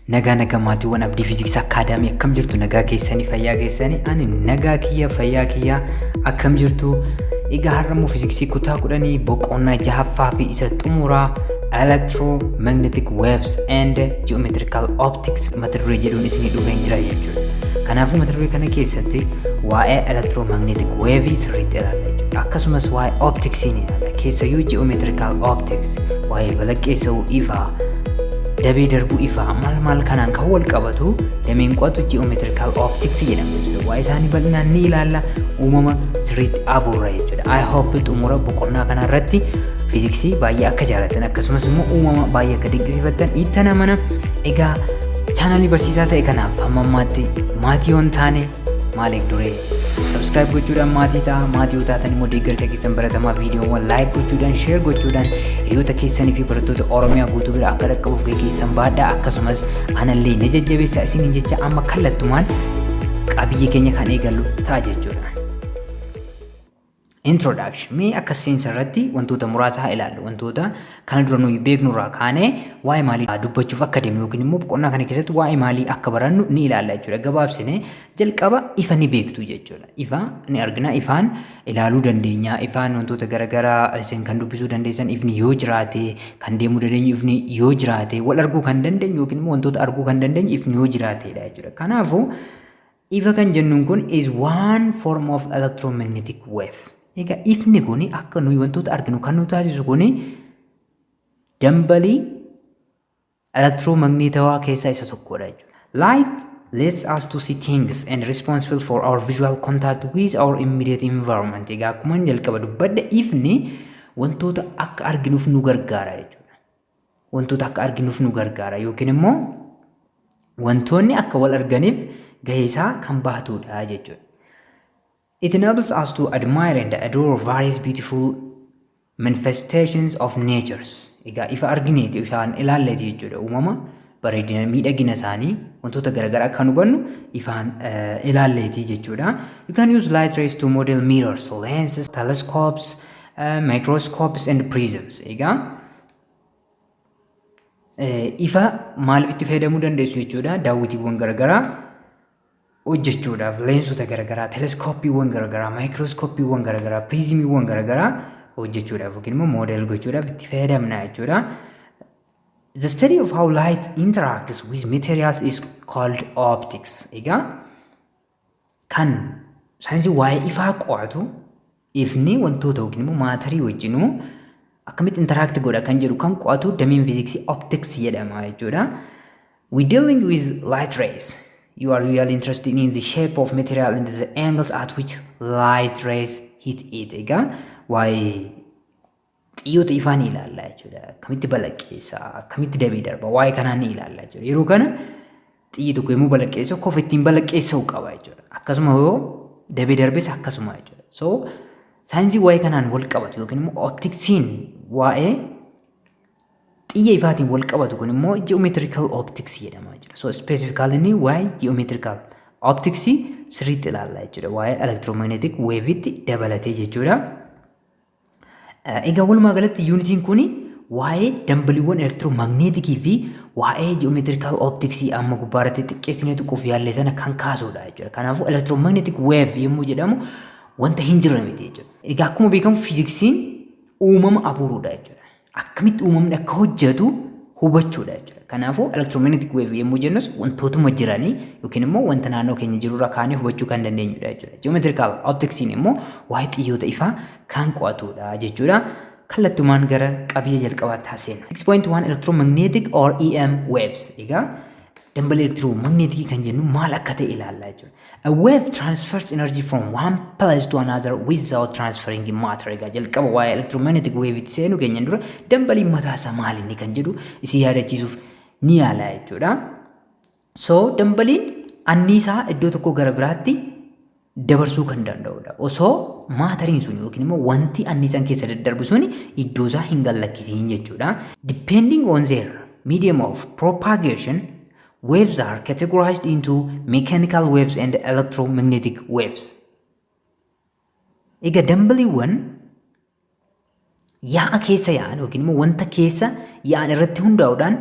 nagaa maatiiwwan Abdii Fiiziksii Akaadaamii akkam jirtu? Nagaa keessanii fayyaa keessanii? Ani nagaa kiyya fayyaa kiyya akkam jirtu? Egaa har'ammoo fiiziksii kutaa 10 boqonnaa 6ffaa fi isa xumuraa electromagnetic waves and geometrical optics mata duree jedhuun isinii dhufee jira jechuudha. Kanaafuu mata duree kana keessatti waa'ee electromagnetic wave sirriitti ilaalla jechuudha. Akkasumas waa'ee optics ni ilaalla. Keessayyuu geometrical optics waa'ee balaqqeessa'uu ifaa dabee darbuu ifaa maal kanaan kan wal qabatu dameen qo'atu geometrical optics jedhama jechuudha. Waa'ee isaanii bal'inaan ni ilaalla. Uumama sirriitti abuurra jechuudha. I hope xumura boqonnaa kana irratti fiiziksii baay'ee akka jaalatan akkasumas immoo uumama baay'ee akka dinqisiifattan itti namana. Egaa chaanalii barsiisaa ta'e kanaaf hamma ammaatti maatii yoon taane maal eegduree subscribe gochuudhaan maatii ta'a. Maatii yoo taatan immoo deeggarsa keessan baratamaa viidiyoowwan like gochuudhaan share gochuudhaan hiriyoota keessanii fi barattoota Oromiyaa guutuu bira akka dhaqqabuuf gahee keessan baadhaa. Akkasumas anallee ni jajjabeessaa isiniin jecha amma kallattumaan qabiyyee keenya kan eegallu ta'a jechuudha. Introduction mee akka seensa irratti wantoota muraasa haa ilaallu. Wantoota kana dura nuyi beeknu irraa kaanee waa'ee maalii dubbachuuf akka deemnu yookiin immoo boqonnaa kana keessatti waa'ee maalii akka barannu ni ilaalla jechuudha. Gabaabsinee jalqaba ifa ni beektu jechuudha. Ifa ni argina. Ifaan ilaaluu dandeenya. Ifaan wantoota garaagaraa isin kan dubbisuu dandeessan ifni yoo jiraate kan deemuu dandeenyu ifni yoo jiraate wal arguu kan dandeenyu yookiin immoo wantoota arguu kan dandeenyu ifni yoo jiraateedha jechuudha. Kanaafuu ifa kan jennuun kun is one form of electromagnetic wave. Egaa ifni kuni akka nuyi wantoota arginu kan nu taasisu kuni dambalii elektiroomagnetawaa keessaa isa tokkodha jechuudha. Light lets us to see things and responsible for our visual contact with our immediate environment. Egaa akkuma jalqaba dubbadde ifni wantoota akka arginuuf nu gargaara jechuudha. Wantoota akka arginuuf nu gargaara yookiin immoo wantoonni akka wal arganiif gahee isaa kan baatudha jechuudha. It enables us to admire and adore various beautiful manifestations of natures. Egaa ifa argineeti ifaan ilaalleeti jechuudha. Uumama bareedina miidhagina isaanii wantoota garaagaraa kan hubannu ifaan ilaalleeti jechuudha. You can use light rays to model mirrors, lenses, telescopes, microscopes and prisms. Egaa ifa maaliif itti fayyadamuu dandeessu jechuudha. Daawwitiiwwan garaagaraa hojjechuudhaaf leensota garaagaraa, teleskooppiiwwan garaagaraa, maayikirooskooppiiwwan garaagaraa, prizimiiwwan garaagaraa hojjechuudhaaf yookiin immoo moodel gochuudhaaf itti fayyadamna jechuudha. The study of how light interacts with materials is called optics. Egaa kan saayinsii waa'ee ifaa qo'atu ifni wantoota yookiin immoo maatarii wajjinuu akkamitti interact godha kan jedhu kan qo'atu dameen fiiziksii optics jedhama jechuudha. We dealing with light rays. You are really interested in the shape of material and the angles at which light rays hit it. Egaa waa'ee xiyyoota ifaa ni ilaalla jechuudha. Akkamitti balaqqeessa, akkamitti dabee darba, waa'ee kanaa ni ilaalla jechuudha. Yeroo kana xiyyi tokko yommuu balaqqeessu akka of ittiin balaqqeessa'u qaba jechuudha. Akkasuma yoo dabee darbes akkasuma jechuudha. So saayinsii waa'ee kanaan wal qabatu yookiin immoo optiksiin waa'ee xiyya ifaatiin wal qabatu kun immoo geometrical optics jedhama jechuudha. So specifically ni waa'ee geometrical optics sirriitti ilaalla jechuudha. Waa'ee electromagnetic wave itti dabalatee jechuudha. Egaa walumaa galatti yuunitiin kun waa'ee dambaliiwwan elektiromagneetikii fi waa'ee geometrical optics amma gubbaarratti xiqqeessinee tuquuf yaallee sana kan kaasudha jechuudha. Kanaafuu electromagnetic wave yommuu jedhamu wanta hin jirre miti jechuudha. Egaa akkuma beekamu fiiziksiin uumama abuuruudha jechuudha. Akkamitti uumamni akka hojjetu hubachuudha jechuudha. Kanaafuu electromagnetic wave yommuu jennus wantootuma jiranii yookiin immoo wanta naannoo keenya jirurraa kaanee hubachuu kan dandeenyudha jechuudha. Geometrical opticsiin immoo waa'ee xiyyoota ifaa kan qo'atudha jechuudha. Kallattumaan gara qabiyyee jalqabaatti haaseenna. 6.1 electromagnetic or EM waves. Egaa dambalii elektiromagneetikii kan jennu maal akka ta'e ilaalla jechuudha. A wave transfers energy from one place to another without transferring matter. Egaa jalqaba waa'ee electromagnetic wave itti seenu keenyan dura dambalii mataasaa maal inni kan jedhu isin yaadachiisuuf ni yaala jechuudha. So dambaliin anniisaa iddoo tokko gara biraatti dabarsuu kan danda'udha. Osoo maatariin sun yookiin immoo wanti anniisaan keessa daddarbu sun iddoo isaa hin gallakkisiin jechuudha. Depending on their medium of propagation, waves are categorized into mechanical waves and electromagnetic waves. Egaa dambaliiwwan yaa'a keessa yaa'an yookiin immoo wanta keessa yaa'an irratti hundaa'uudhaan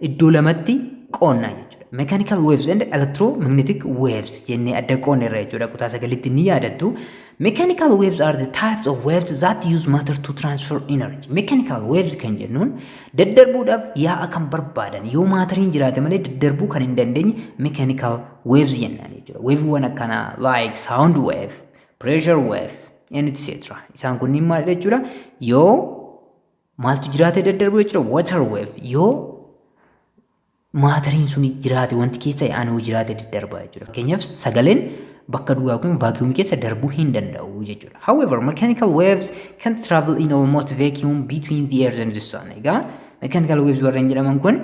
iddoo lamatti qoonnaa jechuudha. mechanical waves and electromagnetic waves jennee adda qoonneerra jechuudha. Kutaa sagalitti ni yaadattu. Mechanical waves are the types of waves that use matter to transfer energy. Mechanical waves kan jennuun daddarbuudhaaf yaa'a kan barbaadan yoo maateriin jiraate malee daddarbuu kan hin dandeenye mechanical waves jennaan jechuudha. Waveewwan akkana like sound wave, pressure wave and etc. Isaan kunniin maal jechuudha? Yoo maaltu jiraate daddarbu jechuudha. Water wave yoo maateriin suni jiraate wanti keessa yaa'anii jiraate daddarbaa jechuudha. Fakkeenyaaf sagaleen bakka duwwaa yookiin vacuum keessa darbuu hin danda'u jechuudha. However, mechanical waves can travel in almost vacuum between the earth and the sun. Egaa mechanical waves warreen jedhaman kun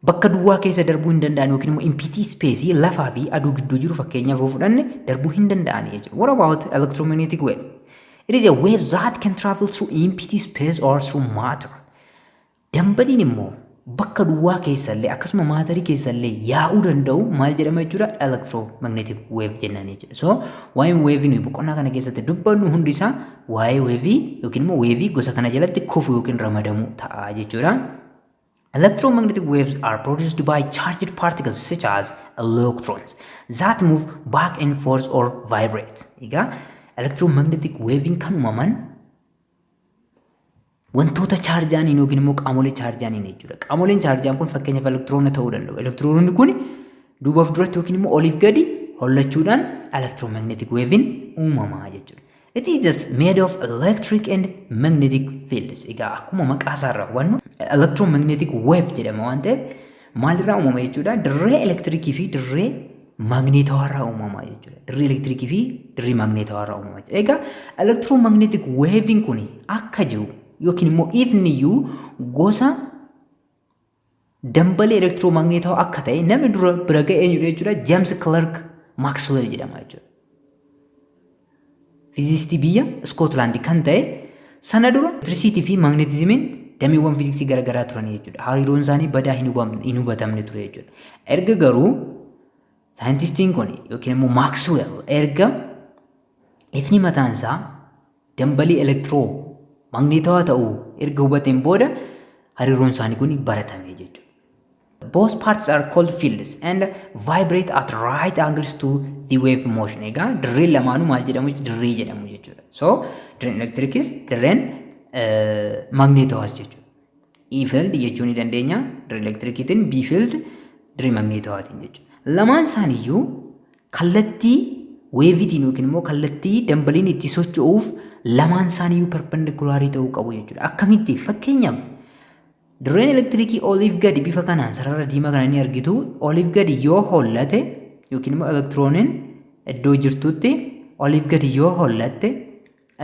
bakka duwwaa keessa darbuu hin danda'an yookiin immoo empty space lafaa fi aduu gidduu jiru fakkeenyaaf yoo fudhanne darbuu hin danda'an jechuudha. What about electromagnetic wave? It is a wave that can travel through empty space or through matter. Dambaliin immoo bakka duwwaa keessallee akkasuma maatarii keessallee yaa'uu danda'u maal jedhama jechuudha? Electromagnetic wave jennaan jechuudha. So waa'ee weevii nuyi boqonnaa kana keessatti dubbannu hundi isaa waa'ee weevii yookiin immoo weevii gosa kana jalatti kufu yookiin ramadamu ta'a jechuudha. Electromagnetic waves are produced by charged particles such as electrons that move back and forth or vibrate. Egaa electromagnetic wavein kan uumaman wantoota chaarjaaniin yookiin immoo qaamolee chaarjaaniin jechuudha. Qaamoleen chaarjaan kun fakkeenyaaf elektiroona ta'uu danda'u. Elektiroonni kun duubaaf duratti yookiin immoo oliif gadi hollachuudhaan electromagnetic wavein uumamaa jechuudha. It is just made of electric and magnetic fields. Egaa akkuma maqaa isaarraa hubannu electromagnetic wave jedhama waan ta'eef maalirraa uumama jechuudha? Dirree elektirikii fi dirree magneetawaarraa uumama jechuudha. Dirree elektirikii fi dirree magneetawaarraa uumama jechuudha. Egaa electromagnetic wavein kun akka jiru yookiin immoo ifniyyuu gosa dambalee elektiroomagneetawaa akka ta'e namni dura bira ga'ee jiru jechuudha. James Clerk Maxwell jedhama jechuudha. Fiizistii biyya Scotland kan ta'e sana dura elektirisiitii fi magneetizimiin dameewwan fiiziksii garaagaraa turan jechuudha. Hariiroon isaanii badaa hin hubatamne ture jechuudha. Erga garuu saayintistiin kun yookiin immoo Maxwell erga ifni mataan isaa dambalii elektiroo magneetawaa ta'uu erga hubateen booda hariiroon isaanii kun baratame jechuudha. Both parts are called fields and vibrate at right angles to the wave motion. Egaa dirreen lamaanuu maal jedhamu? Dirree jedhamu jechuudha. So dirreen elektirikis dirreen magneetawaas jechuudha. E field jechuu ni dandeenya dirree elektirikiitiin, B field dirree magneetawaatiin jechuudha. Lamaan isaaniiyyuu kallattii weeviitiin yookiin immoo kallattii dambaliin itti socho'uuf lamaan isaaniiyyuu perpendikulaarii ta'uu qabu jechuudha. Akkamitti? Fakkeenyaaf dirreen elektirikii oliif gadi bifa kanaan sarara diimaa kana ni argitu. Oliif gadi yoo hollate yookiin immoo elektirooniin iddoo jirtutti oliif gadi yoo hollatte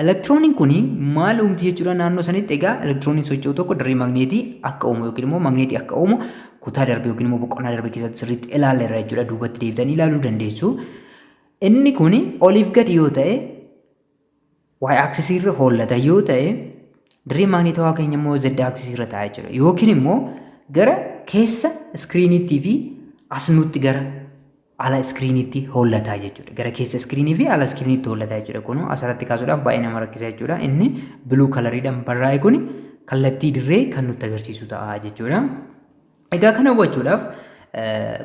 elektirooniin kun maal uumti jechuudha naannoo sanitti. Egaa elektirooniin socho'u tokko dirree magneetii akka uumu yookiin immoo magneetii akka uumu kutaa darbe yookiin immoo boqonnaa darbe keessatti sirriitti ilaalleerra jechuudha. Duubatti deebitanii ilaaluu dandeessu. Inni kun oliif gadi yoo ta'e y axis irra hollata yoo ta'e dirree magneetawaa keenya immoo z axis irra ta'a jechuudha. Yookiin immoo gara keessa iskiriiniitti fi asnuutti gara ala iskiriiniitti hollataa jechuudha. Gara keessa iskiriinii fi ala iskiriiniitti hollataa jechuudha. Kun asirratti kaasuudhaaf baay'ee nama rakkisa jechuudha. Inni biluu kalariidhaan barraa'e kun kallattii dirree kan nutti agarsiisu ta'a jechuudha. Egaa kana hubachuudhaaf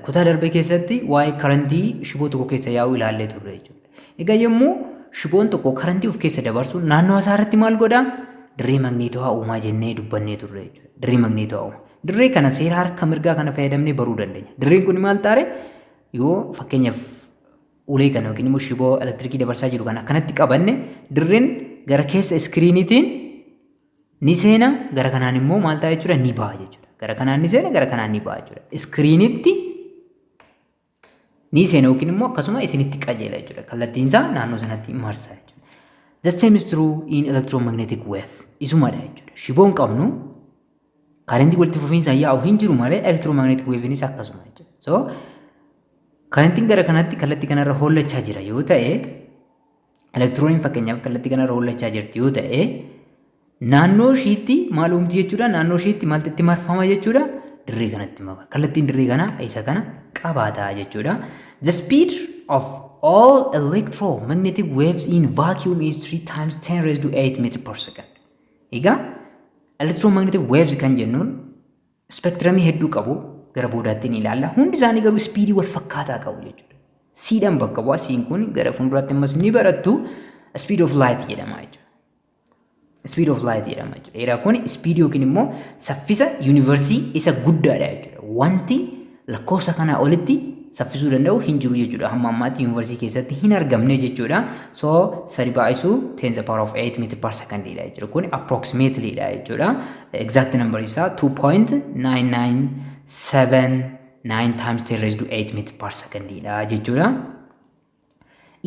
kutaa darbe keessatti waa'ee karantii shiboo tokko keessa yaa'uu ilaallee turre jechuudha. Egaa yommuu shiboon tokko karantii of keessa dabarsu naannoo isaarratti maal godhaa? Dirree magneetawaa uumaa jennee dubbannee turre jechuudha. Dirree magneetawaa uumaa. Dirree kana seera harka mirgaa kana fayyadamnee baruu dandeenya. Dirreen kun maal taare? Yoo fakkeenyaaf ulee kana yookiin immoo shiboo elektirikii dabarsaa jiru kana akkanatti qabanne dirreen gara keessa iskiriiniitiin ni seena, gara kanaan immoo maal ta'a jechuudha? Ni ba'a jechuudha. Gara kanaan ni seena, gara kanaan ni ba'a jechuudha. Iskiriiniitti ni seena yookiin immoo akkasuma isinitti qajeela jechuudha. Kallattiin isaa naannoo sanatti marsa jechuudha. The same is true in electromagnetic wave. Isumadha jechuudha. Shiboon qabnu karentii walitti fufiinsa yaa'u hin jiru malee electromagnetic wavenis akkasuma jechuudha. So karentiin gara kanatti kallattii kanarra hollachaa jira yoo ta'e elektirooniin fakkeenyaaf kallattii kanarra hollachaa jirti yoo ta'e naannoo ishiitti maal uumti jechuudha? Naannoo ishiitti maaltti marfama jechuudha? Dirree kanatti marfama. Kallattiin dirree kana isa kana qabaata jechuudha. The speed of all electromagnetic waves in vacuum is 3 times 10 raised to 8 meters per second. Egaa electromagnetic waves kan jennuun spektramii hedduu qabu. gara boodaatti ni ilaalla. Hundi isaanii garuu speedii wal fakkaataa qabu jechuudha. Siidhaan bakka bu'aa, siin kun gara fuulduraatti ammas ni barattu speed of light jedhama jechuudha. Speed of light jedhama jechuudha. Egaa kun speed yookiin immoo saffisa yuunivarsii isa guddaadha jechuudha. Wanti lakkoofsa kanaa olitti saffisuu danda'u hin jiru jechuudha. Hamma ammaatti yuunivarsii keessatti hin argamne jechuudha. So 3/10 to the power of 8 meter per second dha jechuudha. Kun approximately dha jechuudha. Exact number isaa 2.9979 times 10 raised to 8 meter per second dha jechuudha.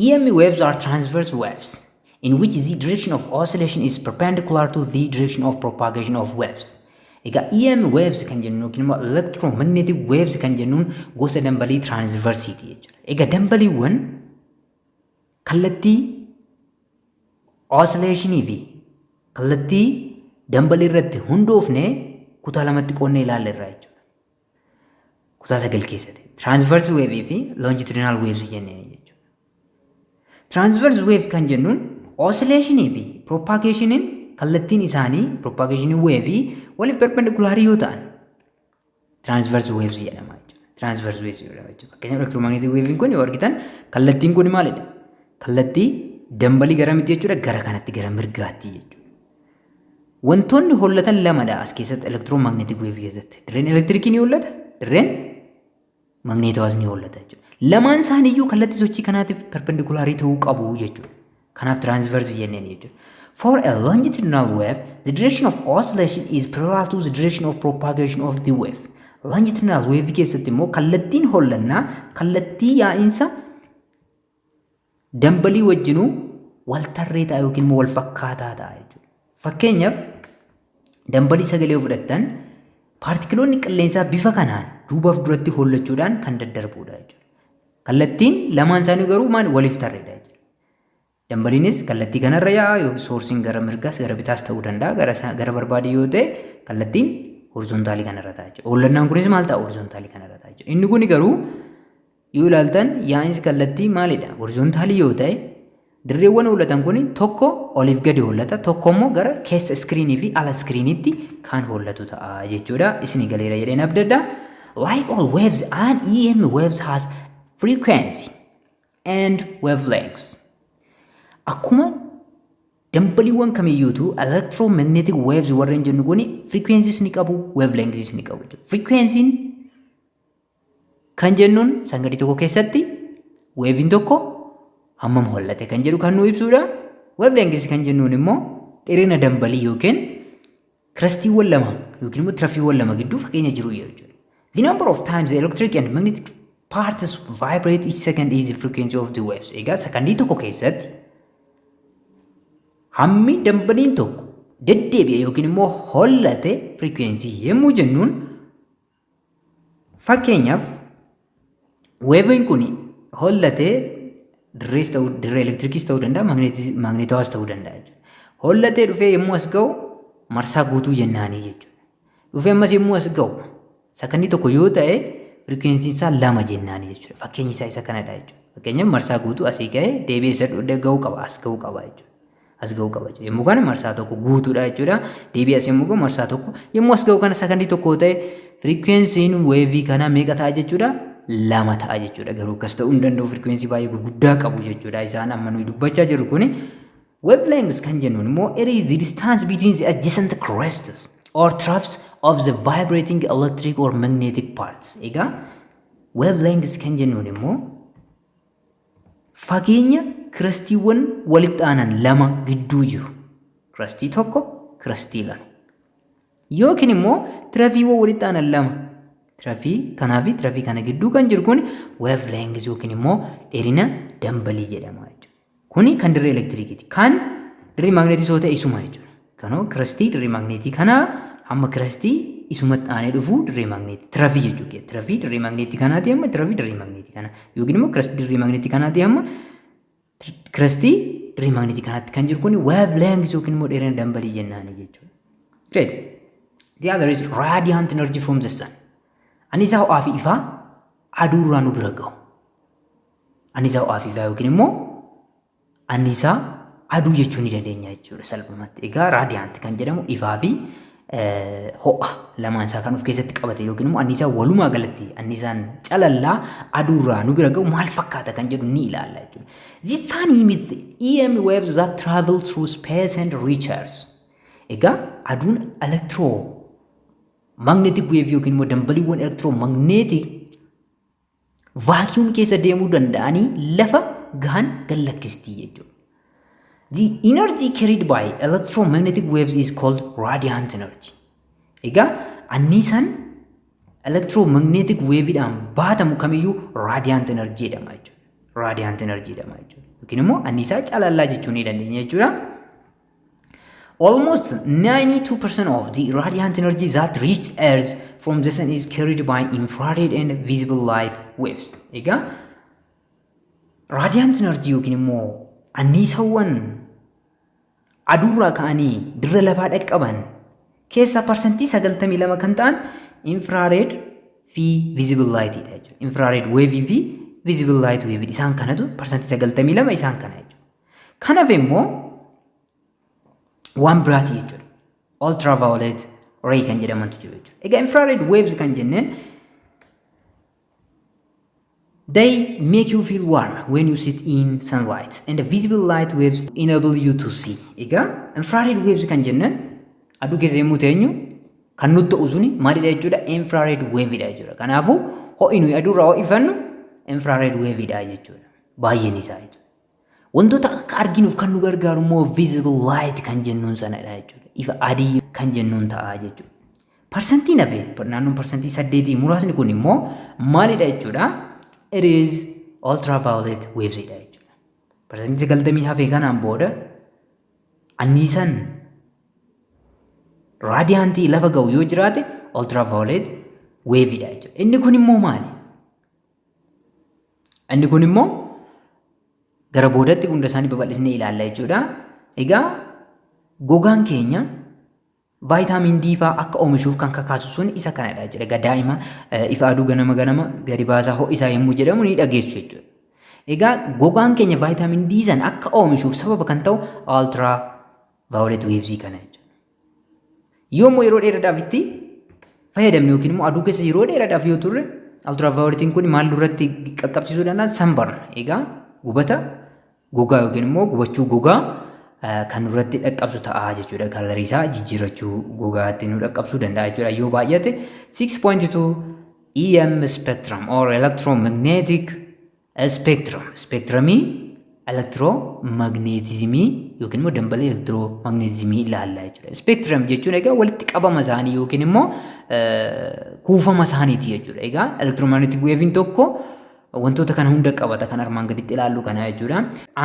EM waves are transverse waves in which the direction of oscillation is perpendicular to the direction of propagation of waves. Egaa EM waves kan jennu yookiin immoo electromagnetic waves kan jennuun gosa dambalii transversiiti jechuudha. Egaa dambaliiwwan kallattii oscillationii fi kallattii dambalii irratti hundoofne kutaa lamatti qoonnee ilaalla irraa jechuudha. Kutaa 9 keessatti transverse wave fi longitudinal waves jennee jechuudha. Transverse wave kan jennuun oscillationii fi propagationin kallattiin isaanii propagation wave waliif perpendicular yoo ta'an transverse waves jedhama jechuudha. Transverse waves jedhama jechuudha. Fakkeenyaaf electromagnetic wave kun yoo argitan kallattiin kun maalidha? Kallattii dambalii gara miti jechuudha, gara kanatti gara mirgaatti jechuudha. Wantoonni hollatan lamadha as keessatti electromagnetic wave keessatti. Dirreen elektirikii ni hollata, dirreen magneetowaas ni hollata jechuudha. Lamaan isaaniiyyuu kallattii sochii kanaatiif perpendicular ta'uu qabu jechuudha. Kanaaf transverse jenneen jechuudha. For a longitudinal wave, the direction of oscillation is parallel to the direction of propagation of the wave. Longitudinal wave keessatti immoo kallattiin hollannaa kallattii yaa'insa dambalii wajjinuu wal tarree ta'a yookiin immoo wal fakkaataa ta'a jechuudha. Fakkeenyaaf dambalii sagalee fudhattan paartikiloonni qilleensaa bifa kanaan duubaaf duratti hollachuudhaan kan daddarbudha jechuudha. Kallattiin lamaan isaanii garuu maal waliif tarreedha. Dambaliinis kallattii kanarra yaa'a yookiin soorsiin gara mirgaas gara bitaas ta'uu danda'a. Gara barbaade yoo ta'e kallattiin horizontaalii kanarra ta'a jechuudha. Hollannaan kunis maal ta'a? Horizontaalii kanarra ta'a jechuudha. Inni kun garuu yoo ilaaltan yaa'insi kallattii maalidha? Horizontaalii yoo ta'e dirreewwan hollatan kun tokko oliif gadi hollata, tokko immoo gara keessa iskiriinii fi ala iskiriiniitti kan hollatu ta'a jechuudha. Isinii galeera jedheen abdadda. Like all waves, an EM waves has frequency and wavelengths. Akkuma dambaliiwwan kamiyyuutu electromagnetic waves warreen jennu kun frequencies ni qabu, wavelengths ni qabu. Frequency'n kan jennuun sangadii tokko keessatti wave'n tokko hammam hollate kan jedhu kan nu ibsudha. Wavelengths kan jennuun immoo dheerina dambalii yookiin kirastiiwwan lama yookiin immoo tirafiiwwan lama gidduu fageenya jiru jechuudha. The number of times the electric and magnetic parts vibrate each second is the frequency of the waves. Egaa sakandii tokko keessatti hammi dambaliin tokko deddeebi'e yookiin immoo hollate frequency yemmuu jennuun fakkeenyaaf wave'n kun hollate dirree elektirikis ta'uu danda'a, magneetowaas ta'uu danda'a jechuudha. Hollatee dhufee yemmuu as ga'u marsaa guutuu jennaanii jechuudha. Dhufee ammas yemmuu as ga'u sakandii tokko yoo ta'e frequency isaa 2 jennaanii jechuudha. Fakkeenyi isaa isa kanadha jechuudha. Fakkeenyaaf marsaa guutuu asii ga'ee deebi'ee isa ga'uu qaba, as ga'uu qaba jechuudha. As ga'uu qaba jechuudha. Yemmuu kana marsaa tokko guutuudha jechuudha. Deebi'ee as yemmuu ga'u marsaa tokko. Yemmuu as ga'u kana sakandii tokko ta'e frequency'n wave kana meeqa ta'a jechuudha? 2 ta'a jechuudha. Garuu akkas ta'uu hin danda'u frequency baay'ee gurguddaa qabu jechuudha. Isaan amma nuyi dubbachaa jirru kuni wavelengths kan jennuun immoo it is the distance between the adjacent crests or troughs of the vibrating electric or magnetic parts. Egaa wavelengths kan jennuun immoo fageenya kirastiiwwan walitti aanan lama gidduu jiru. Kirastii tokko, kirastii lama. Yookiin immoo tirafiiwwan walitti aanan lama. Tirafii kanaa fi tirafii kana gidduu kan jiru kun wavelengths yookiin immoo dheerina dambalii jedhama jechuudha. Kuni kan dirree elektirikiiti. Kan dirree magneetii yoo ta'e isuma jechuudha. Kanoo kirastii dirree magneetii kanaa hamma kirastii isumatti aanee dhufu dirree magneetii tirafii jechuudha. Tirafii dirree magneetii kanaati hamma tirafii dirree magneetii kana yookiin immoo kirastii dirree magneetii kanaati hamma kirastii dirree magneetii kanaatti kan jiru kun wavelengths yookiin immoo dheerina dambalii jennaani jechuudha. Great. The other is radiant energy from the sun. Annisaa ho'aa fi ifaa aduu irraa nu bira gahu. Annisaa ho'aa fi ifaa yookiin immoo annisaa aduu jechuu ni dandeenya jechuudha salphumatti. Egaa raadiyaanti kan jedhamu ifaa fi ho'a lamaan isaa kan of keessatti qabate yookiin immoo anniisaa walumaa galatti anniisaan calallaa aduurraa nu bira ga'u maal fakkaata kan jedhu ni ilaalla jechuudha. The sun emits EM waves that travel through space and reaches. Egaa aduun electromagnetic wave yookiin immoo dambaliiwwan electromagnetic vacuum keessa deemuu danda'anii lafa gahan gallakkistii jechuudha. The energy carried by electromagnetic waves is called radiant energy. Egaa anniisaan electromagnetic waveidhaan baatamu kamiyyuu radiant energy jedhama jechuudha. Radiant energy jedhama jechuudha. Yookiin immoo anniisaa calallaa jechuu ni dandeenya jechuudha. Almost 92% of the radiant energy that reaches Earth from the sun is carried by infrared and visible light waves. Egaa radiant energy yookiin immoo anniisaawwan aduurraa ka'anii dirra lafaa dhaqqaban keessaa parsantii 92 kan ta'an infrared fi visible light dha jechuudha. Infrared wave fi visible light wave isaan kanatu parsantii 92 isaan kana jechuudha. Kanaaf immoo waan biraati jechuudha. Ultraviolet ray kan jedhamantu jiru jechuudha. Egaa infrared waves kan jenneen they make you feel warm when you sit in sunlight and the visible light waves enable you to see. Egaa infrared waves kan jennan aduu keessa yommuu teenyu kan nutti ta'u suni maalidha jechuudha? Infrared wave dha jechuudha. Kanaafuu ho'i nuyi aduurraa ho'ifannu infrared wave dha jechuudha. Baay'een isaa jechuudha. Wantoota akka arginuuf kan nu gargaaru immoo visible light kan jennuun sanadha jechuudha. Ifa adii kan jennuun ta'a jechuudha. Parsantiin hafe naannoon parsantii 8 muraasni kun immoo maalidha jechuudha? It is ultraviolet waves dha jechuudha. Parsantii 90 hafe kanaan booda anniisaan raadiyaantii lafa ga'u yoo jiraate ultraviolet wave dha jechuudha. Inni kun immoo maali? Inni kun immoo gara boodatti hunda isaanii babal'isnee ilaalla jechuudha. Egaa gogaan keenya vaayitaamin D faa akka oomishuuf kan kakaasu sun isa kanadha jechuudha. Egaa daa'ima ifa aduu ganama gadi baasaa ho'isaa yommuu jedhamu ni dhageessu jechuudha. Egaa gogaan keenya vaayitaamin D san akka oomishuuf sababa kan ta'u ultraviolet waves kana jechuudha. Yommuu yeroo dheeraadhaaf itti fayyadamne yookiin immoo aduu keessa yeroo dheeraadhaaf yoo turre ultravioletiin kun maal duratti qaqqabsiisuu danda'a? Sunburn. Egaa gubata gogaa yookiin immoo gubachuu gogaa kan irratti dhaqqabsu ta'a jechuudha. Kalarii isaa jijjiirachuu gogaatti nu dhaqqabsuu danda'a jechuudha. Yoo baay'ate 6.2 EM spectrum or electromagnetic spectrum. Spectrumii electromagnetismii yookiin immoo dambalii electromagnetismii ilaalla jechuudha. Spectrum jechuun egaa walitti qabama isaanii yookiin immoo kuufama isaaniiti jechuudha. Egaa electromagnetic wavein tokko wantoota kana hunda qabata kan armaan gaditti ilaallu kana jechuudha.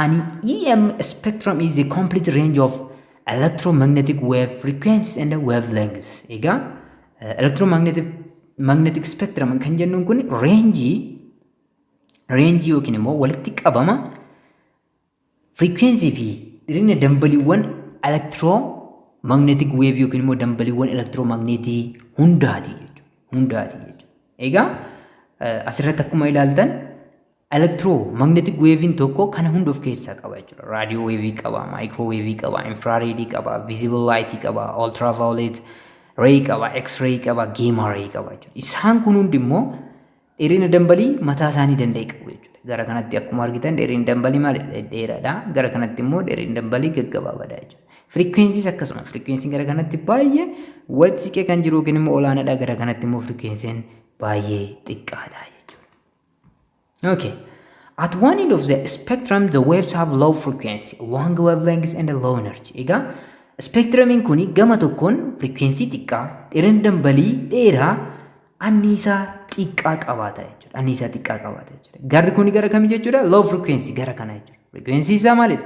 An EM spectrum is a complete range of electromagnetic wave frequencies and wavelengths. Egaa electromagnetic spectrum kan jennuun kun range yookiin immoo walitti qabama frequency fi dheerina dambaliiwwan electromagnetic wave yookiin immoo dambaliiwwan electromagnetii hundaati jechuudha. Egaa asirratti akkuma ilaaltan electromagnetic wavein tokko kana hunda of keessaa qaba jechuudha. Radio wave qaba, microwave qaba, infrared qaba, visible light qaba, ultraviolet ray qaba, x-ray qaba, gamma ray qaba jechuudha. Isaan kun hundi immoo dheerina dambalii mataa isaanii danda'e qabu jechuudha. Gara kanatti akkuma argitan dheerina dambalii maal dheeraadha. Gara kanatti immoo dheerina dambalii gaggabaabaadha jechuudha. Frequencies akkasuma frequencies gara kanatti baay'ee walitti siqee kan jiru yookiin immoo olaanaadha. Gara kanatti immoo frequencies baay'ee xiqqaadha jechuudha. Okay. At one end of the spectrum, the waves have low frequency, long wavelengths and low energy. Egaa spectrumiin kuni gama tokkoon frequency xiqqaa, dheerina dambalii dheeraa, anniisaa xiqqaa qabaata jechuudha. Anniisaa xiqqaa qabaata jechuudha. Garri kuni gara kamii jechuudha? Low frequency gara kana jechuudha. Frequency isaa maalidha?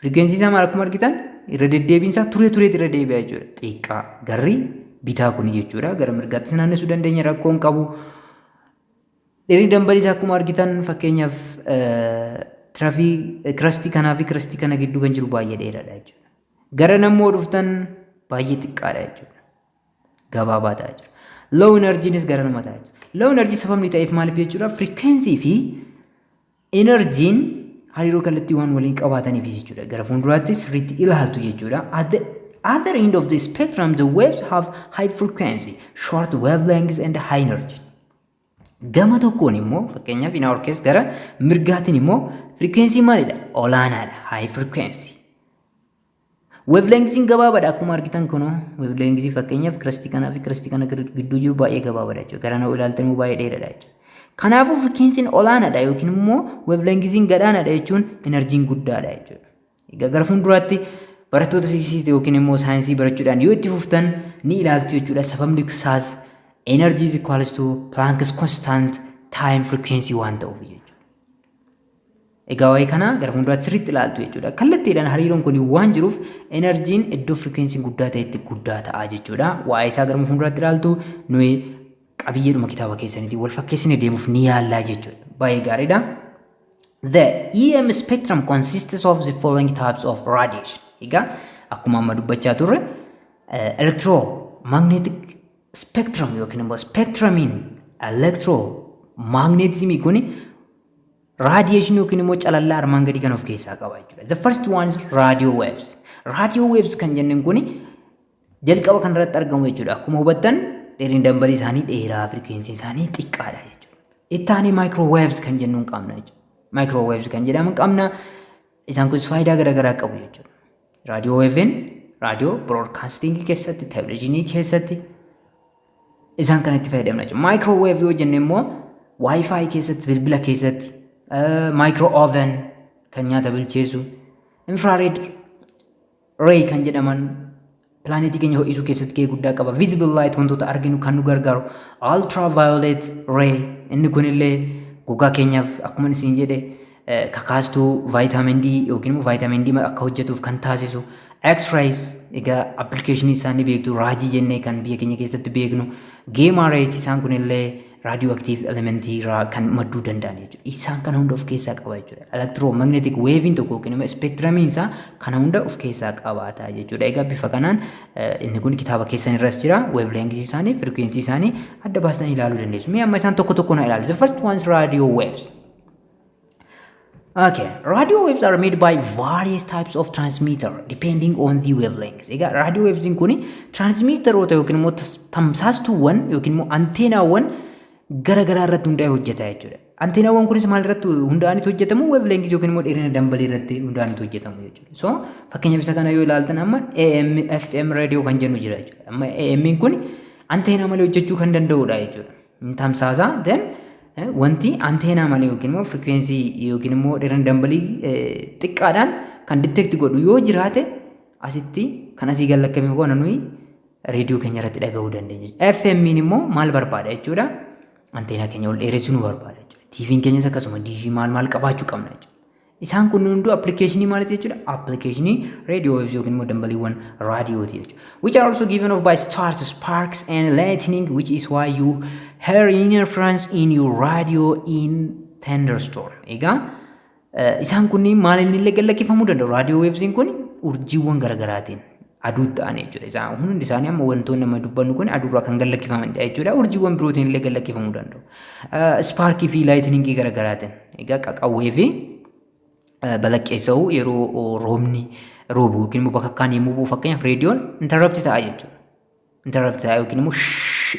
Frequency isaa maal akkuma argitan irra deddeebiinsaa turee irra deebi'a jechuudha. Xiqqaa garri bitaa kuni jechuudha. Gara mirgaatti naannessuu dandeenya rakkoon qabu. Dheerina dambalii isaa akkuma argitan fakkeenyaaf kirastii kanaa fi kirastii kana gidduu kan jiru baay'ee dheeraadha jechuudha. Gara nammoo dhuftan baay'ee xiqqaadha jechuudha. Gabaabaa ta'a jechuudha. Low energynis gara nama ta'a jechuudha. Low energy sababni ta'eef maaliif jechuudha? Frequency fi energy'n hariiroo kallattii waan waliin qabaataniif jechuudha. Gara fuulduraatti sirriitti ilaaltu jechuudha. Other end of the spectrum, the waves have high frequency, short wavelengths and high energy. Gama tokkoon immoo fakkeenyaaf in our case gara mirgaatiin immoo frequency maalidha? Olaanaadha, high frequency. Wavelengths gabaabaadha akkuma argitan kunoo wavelengths fakkeenyaaf kiristii kanaa fi kiristii kana gidduu jiru baay'ee gabaabaadha jechuudha. Gara na ilaaltan immoo baay'ee dheeraadha jechuudha. Kanaafuu frequency olaanaadha yookiin immoo wavelengths gadaanaadha jechuun energy guddaadha jechuudha. Egaa gara fuulduraatti barattoota fiiziksii yookiin immoo saayinsii barachuudhaan yoo itti fuftan ni ilaaltu jechuudha. Sababni isaas energy is equals to Planck's constant time frequency waan ta'uuf jechuudha. Egaa waa'ee kana gara fuulduraatti sirriitti ilaaltu jechuudha. Kallattiidhaan hariiroon kun waan jiruuf enerjiin iddoo frequency guddaa ta'etti guddaa ta'a jechuudha. Waa'ee isaa gara fuulduraatti ilaaltu nuyi qabiyyeedhuma kitaaba keessaniitiin wal fakkeessine deemuuf ni yaallaa jechuudha. Baay'ee gaariidha. The EM spectrum consists of the following types of radiation. Egaa akkuma amma dubbachaa turre electromagnetic spectrum yookiin immoo spectrumiin electromagnetismii kun radiation yookiin immoo calallaa armaan gadii kan of keessaa qaba jechuudha. The first one is radio waves. Radio waves kan jennan kun jalqaba kan irratti argamu jechuudha. Akkuma hubattan dheerina dambalii isaanii dheeraa, frequency isaanii xiqqaadha jechuudha. Itti aanee microwaves kan jennuun qabna jechuudha. Microwaves kan jedhaman qabna. Isaan kunis faayidaa garaagaraa qabu jechuudha. Radio wavein radio broadcasting keessatti, televizyinii keessatti isaan kan itti fayyadamna jechuudha. Microwave yoo jenne immoo wifi keessatti, bilbila keessatti, micro oven kan nyaata bilcheessu, infrared ray kan jedhaman plaanetii keenya ho'isuu keessatti gahee guddaa qaba. Visible light wantoota arginu kan nu gargaaru, ultraviolet ray inni kunillee gogaa keenyaaf akkuma isin jedhe kakaastuu vitamin D yookiin immoo vitamin D akka hojjetuuf kan taasisu. X-rays egaa application isaanii beektu raajii jennee kan biyya keenya keessatti beeknu. Gamma rays isaan kunillee radioactive elementii irraa kan madduu danda'an jechuudha. Isaan kana hunda of keessaa qaba jechuudha. Electromagnetic wave tokko yookiin immoo spectrumiin isaa kana hunda of keessaa qabaata jechuudha. Egaa bifa kanaan inni kun kitaaba keessan irras jira. Wavelengths isaanii, frequency isaanii adda baastanii ilaaluu dandeessu. Mee amma isaan tokko tokko na ilaalu. The first one is radio waves. Okay, radio waves are made by various types of transmitter depending on the wavelengths. Egaa radio waves kun transmitteroota yookiin immoo tamsaastuuwwan yookiin immoo anteenaawwan garaagaraa irratti hundaa'ee hojjeta jechuudha. Anteenaawwan kunis maal irratti hundaa'aniitu hojjetamu? Wavelengths yookiin immoo dheerina dambalii irratti hundaa'aniitu hojjetamu jechuudha. So fakkeenyaaf isa kana yoo ilaaltan amma AM, FM radio kan jennu jira jechuudha. Amma AM kun anteenaa malee hojjechuu kan danda'udha jechuudha. Inni tamsaasa then wanti anteenaa malee yookiin immoo frequency yookiin immoo dheerina dambalii xiqqaadhaan kan detect godhu yoo jiraate asitti kan asii gallakkame koona nuyi reediyoo keenya irratti dhaga'uu dandeenya. FM immoo maal barbaada jechuudha? Anteenaa keenya ol dheeressuu nu barbaada jechuudha. TV'n keenyas akkasuma diishii maal qabaachuu qabna jechuudha. Isaan kun hunduu applicationii maaliiti jechuudha? Applicationii radio waves yookiin immoo dambaliiwwan raadiyooti jechuudha. Which are also given off by stars, sparks and lightning, which is why you hear interference in your radio in thunderstorm. Egaa isaan kun maaliin illee gallakkifamuu danda'u? Radio waves kun urjiiwwan garaagaraatiin aduu ta'an jechuudha. Isaan hundi isaanii amma wantoonni nama dubbannu kun aduurraa kan gallakkifamanidha jechuudha. Urjiiwwan birootiin illee gallakkifamuu danda'u. Sparkii fi lightningii garaagaraatiin. Egaa qaqawwee fi balaqqeessa'u yeroo roobni roobu yookiin immoo bakka kaan yemmuu bu'u fakkeenyaaf reediyoon interrupt ta'a jechuudha. Interrupt ta'a yookiin immoo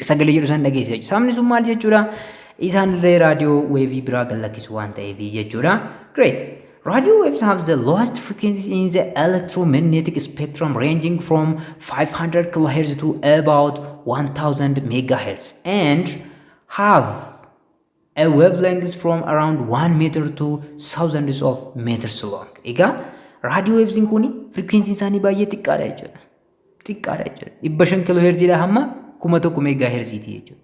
sagalee jedhu isaan dhageessisa jechuudha. Sababni sun maal jechuudha? Isaan illee raadiyoo weevii biraa gallakkisu waan ta'eef jechuudha. Great. Radio waves have the lowest frequencies in the electromagnetic spectrum ranging from 500 kHz to about 1000 MHz and have a wavelength from around 1 meter to thousands of meters long. Egaa radio waves kun frequency isaanii baay'ee xiqqaadha jechuudha. Xiqqaadha jechuudha. 500 kHz dha hamma 1000 MHz ti jechuudha.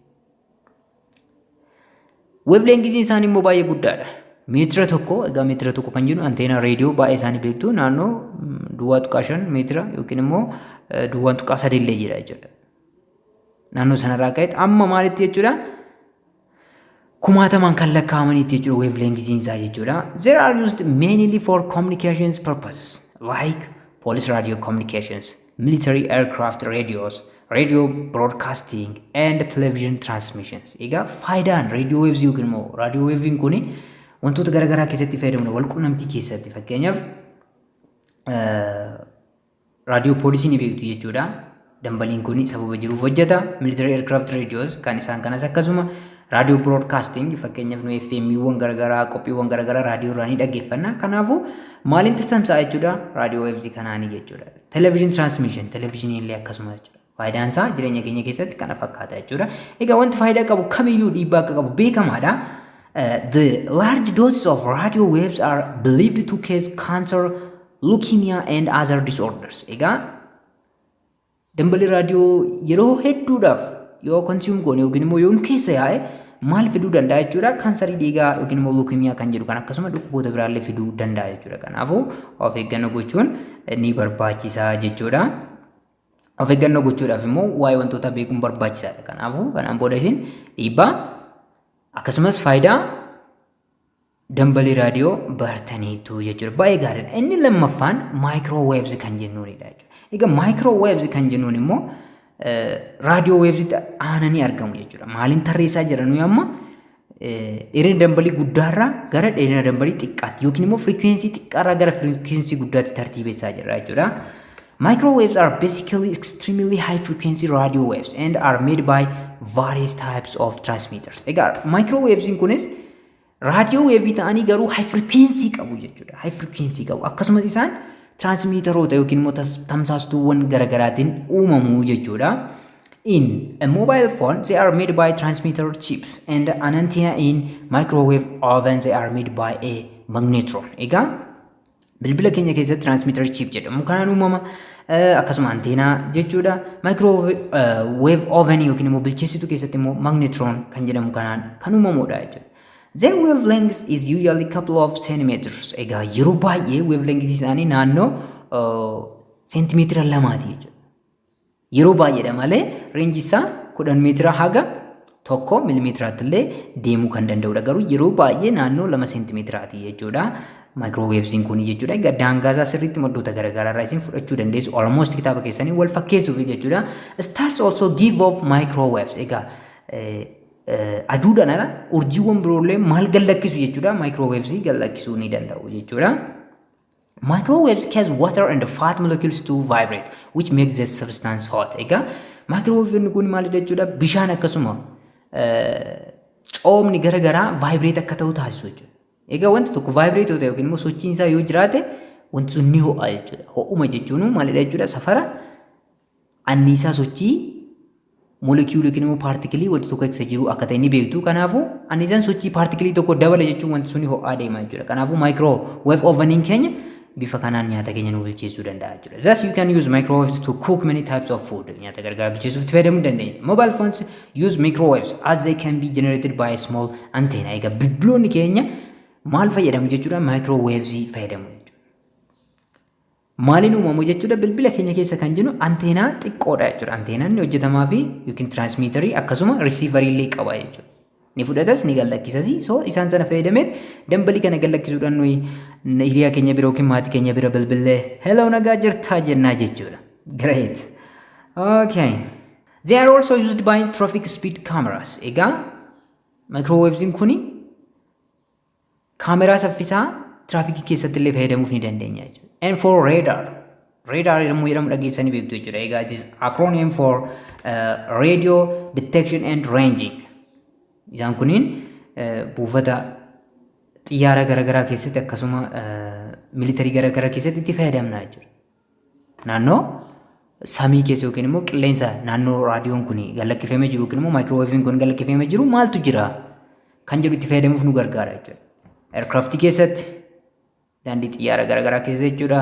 Wavelength isaanii immoo baay'ee guddaadha. Meetira tokko, egaa meetira tokko kan jennu anteenaa reediyoo baay'ee isaanii beektu naannoo duwwaa tuqaa 5 meetira yookiin immoo duwwaa tuqaa 3 illee jira jechuudha. Naannoo sanarraa ka'etti amma maalitti jechuudha? Kumaatamaan kan lakkaa'amanitti jechuudha wavelength isaa jechuudha. They are used mainly for communications purposes like police radio communications, military aircraft radios, radio broadcasting and television transmissions. Egaa faayidaan radio waves yookiin immoo radio waving kun wantoota garaagaraa keessatti fayyadamna wal quunnamtii keessatti fakkeenyaaf raadiyoo poolisii ni beektu jechuudha. Dambaliin kun sababa jiruuf hojjeta. Military aircraft radios kan isaan kanas akkasuma raadiyoo broadcasting fakkeenyaaf nu FM'wwan garagaraa qophiiwwan garagaraa raadiyoo irraa ni dhaggeeffanna. Kanaafuu maaliin tamsa'a jechuudha? Raadiyoo waves kanaanii jechuudha. Television transmission television illee akkasuma jechuudha. Faayidaan isaa jireenya keenya keessatti kana fakkaata jechuudha. Egaa wanti faayidaa qabu kamiyyuu dhiibbaa akka qabu beekamaadha. The large doses of radio waves are believed to cause cancer, leukemia and other disorders. Egaa dambalii raadiyoo yeroo hedduudhaaf yoo consume goone yookiin immoo yoo keessa yaa'e maal fiduu danda'a jechuudha? Kaansarii dhiigaa yookiin immoo leukemia kan jedhu kan akkasuma dhukkuboota biraallee fiduu danda'a jechuudha. Kanaafuu of eeggannoo gochuun ni barbaachisa jechuudha. Of eeggannoo gochuudhaaf immoo waa'ee wantoota beekuun barbaachisaadha. Kanaafuu kanaan booda isin dhiibbaa akkasumas faayidaa dambalii raadiyoo bartaniitu jechuudha. Baay'ee gaariidha. Inni lammaffaan microwaves kan jennuunidha jechuudha. Egaa microwaves kan jennuun immoo raadiyoo waves aananii argamu jechuudha. Maaliin tarreessaa jiran amma dheerina dambalii guddaarraa gara dheerina dambalii xiqqaatti yookiin immoo frequency xiqqaarraa gara frequency guddaatti tartiibessaa jira jechuudha. Microwaves are basically extremely high frequency radio waves and are made by various types of transmitters. Egaa microwaves kunis radio wave ta'anii garuu high frequency qabu jechuudha. High frequency qabu. Akkasumas isaan transmitteroota yookiin immoo tamsaastuuwwan garaagaraatiin uumamu jechuudha. In a mobile phone, they are made by transmitter chips and an antenna in microwave oven they are made by a magnetron. Egaa bilbila keenya keessatti transmitter chip jedhamu kanaan uumama. Akkasuma anteenaa jechuudha. Microwave oven yookiin immoo bilcheessituu keessatti immoo magnetron kan jedhamu kanaan kan uumamudha jechuudha. Their wavelength is usually couple of centimeters. Egaa yeroo baay'ee wavelength isaanii naannoo seentimeetira lamaati jechuudha. Yeroo baay'eedha malee range isaa 10 meetira haga 1 milimeetiraatti illee deemuu kan danda'udha. Garuu yeroo baay'ee naannoo 2 seentimeetiraati jechuudha. Microwaves kun jechuudha. Egaa daangaasaa sirriitti maddoota garaagaraa irraa isin fudhachuu dandeessu. Almost kitaaba keessanii wal fakkeessuuf jechuudha. Stars also give off microwaves. Egaa aduudhaan ala urjiiwwan biroollee maal gallakkisu jechuudha. Microwaves gallakkisuu ni danda'u jechuudha. Microwaves cause water and fat molecules to vibrate, which makes the substance hot. Egaa microwave kun maalidha jechuudha? Bishaan akkasuma coomni garaagaraa vibrate akka ta'u taasisu jechuudha. Egaa wanti tokko vibrate yoo ta'e yookiin immoo sochiin isaa yoo jiraate wanti sun ni ho'a jechuudha. Ho'uma jechuun maalidha jechuudha? Safara anniisaa sochii molecuule yookiin immoo partikilii wanti tokko keessa jiru akka ta'e ni beektu. Kanaafuu anniisaan sochii partikilii tokko dabala jechuun wanti sun ho'aa deema jechuudha. Kanaafuu microwave oveniin keenya bifa kanaan nyaata keenya nu bilcheessuu danda'a jechuudha. Thus you can use microwaves to cook many types of food. Nyaata garagaraa bilcheessuuf itti fayyadamuu dandeenya. Mobile phones use microwaves as they can be generated by a small antenna. Egaa bilbiloonni keenya maal fayyadamu jechuudha? Microwaves fayyadamu jechuudha. Maaliin uumamu jechuudha? Bilbila keenya keessa kan jiru anteenaa xiqqoodha jechuudha. Anteenaan ni hojjetamaa fi yookiin transmitterii akkasuma receiverii illee qaba jechuudha. Ni fudhatas ni gallakkisas. So isaan sana fayyadameet dambalii kana gallakkisuudhaan nuyi hiriyaa keenya bira yookiin maatii keenya bira bilbilee hello nagaa jirtaa jennaa jechuudha. Great. Okay. They are also used by traffic speed cameras. Egaa microwaves kuni kaameraa saffisaa tiraafikii keessatti illee fayyadamuuf ni dandeenya jechuudha. And for radar. Radar yommuu jedhamu dhageessanii beektu jechuudha. Egaa it is acronym for radio detection and ranging. Isaan kunniin buufata xiyyaara garaagaraa keessatti akkasuma militarii garaagaraa keessatti itti fayyadamna jechuudha. Naannoo samii keessa yookiin immoo qilleensa naannoo raadiyoon kun gallakkifamee jiru yookiin immoo microwave kun gallakkifamee jiru maaltu jira kan jedhu itti fayyadamuuf nu gargaara jechuudha. Aircraft keessatti daandii xiyyaara garaagaraa keessatti jechuudha.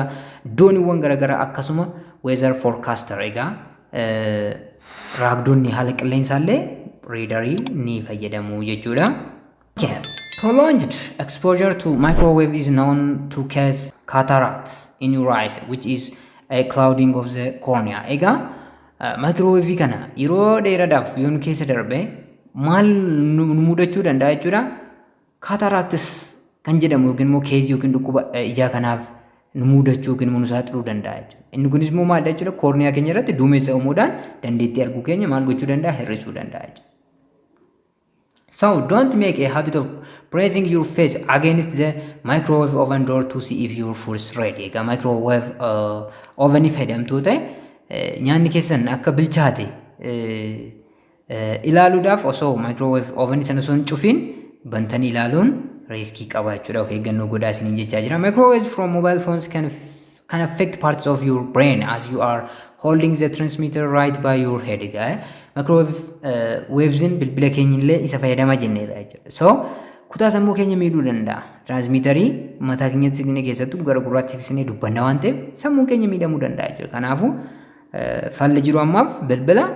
Dooniiwwan garaagaraa akkasuma weather forecaster egaa raagdoonni haala qilleensaallee radarii ni fayyadamu jechuudha. Prolonged exposure to microwave is known to cause cataracts in your eyes, which is a clouding of the cornea. Egaa microwave kana yeroo dheeraadhaaf yoo keessa darbe maal nu mudachuu danda'a jechuudha? Cataracts kan jedhamu yookiin immoo keezii yookiin dhukkuba ijaa kanaaf nu mudachuu yookiin immoo nu saaxiluu danda'a jechuudha. Inni kunis immoo maal jechuudha? Korniyaa keenya irratti duumessa uumuudhaan dandeettii arguu keenya maal gochuu danda'a? Hir'isuu danda'a jechuudha. So don't make a habit of pressing your face against the microwave oven door to see if your food is ready. Egaa microwave oven fayyadamtuu ta'e nyaanni keessan akka bilchaate ilaaluudhaaf osoo microwave oven sana osoo hin cufiin bantanii ilaaluun riskii qaba jechuudha. Of eeggannoo godhaa isiniin jechaa jira. Microwaves from mobile phones can affect parts of your brain as you are holding the transmitter right by your head. Egaa microwave wavesin bilbila keenya illee isa fayyadamaa jenneedha jechuudha. So kutaa sammuu keenya miidhuu danda'a. Transmitterii mataa keenyatti siqnee keessattuu gara gurraatti siqnee dubbanna waan ta'eef sammuun keenya miidhamuu danda'a jechuudha. Kanaafuu falli jiru ammaaf bilbila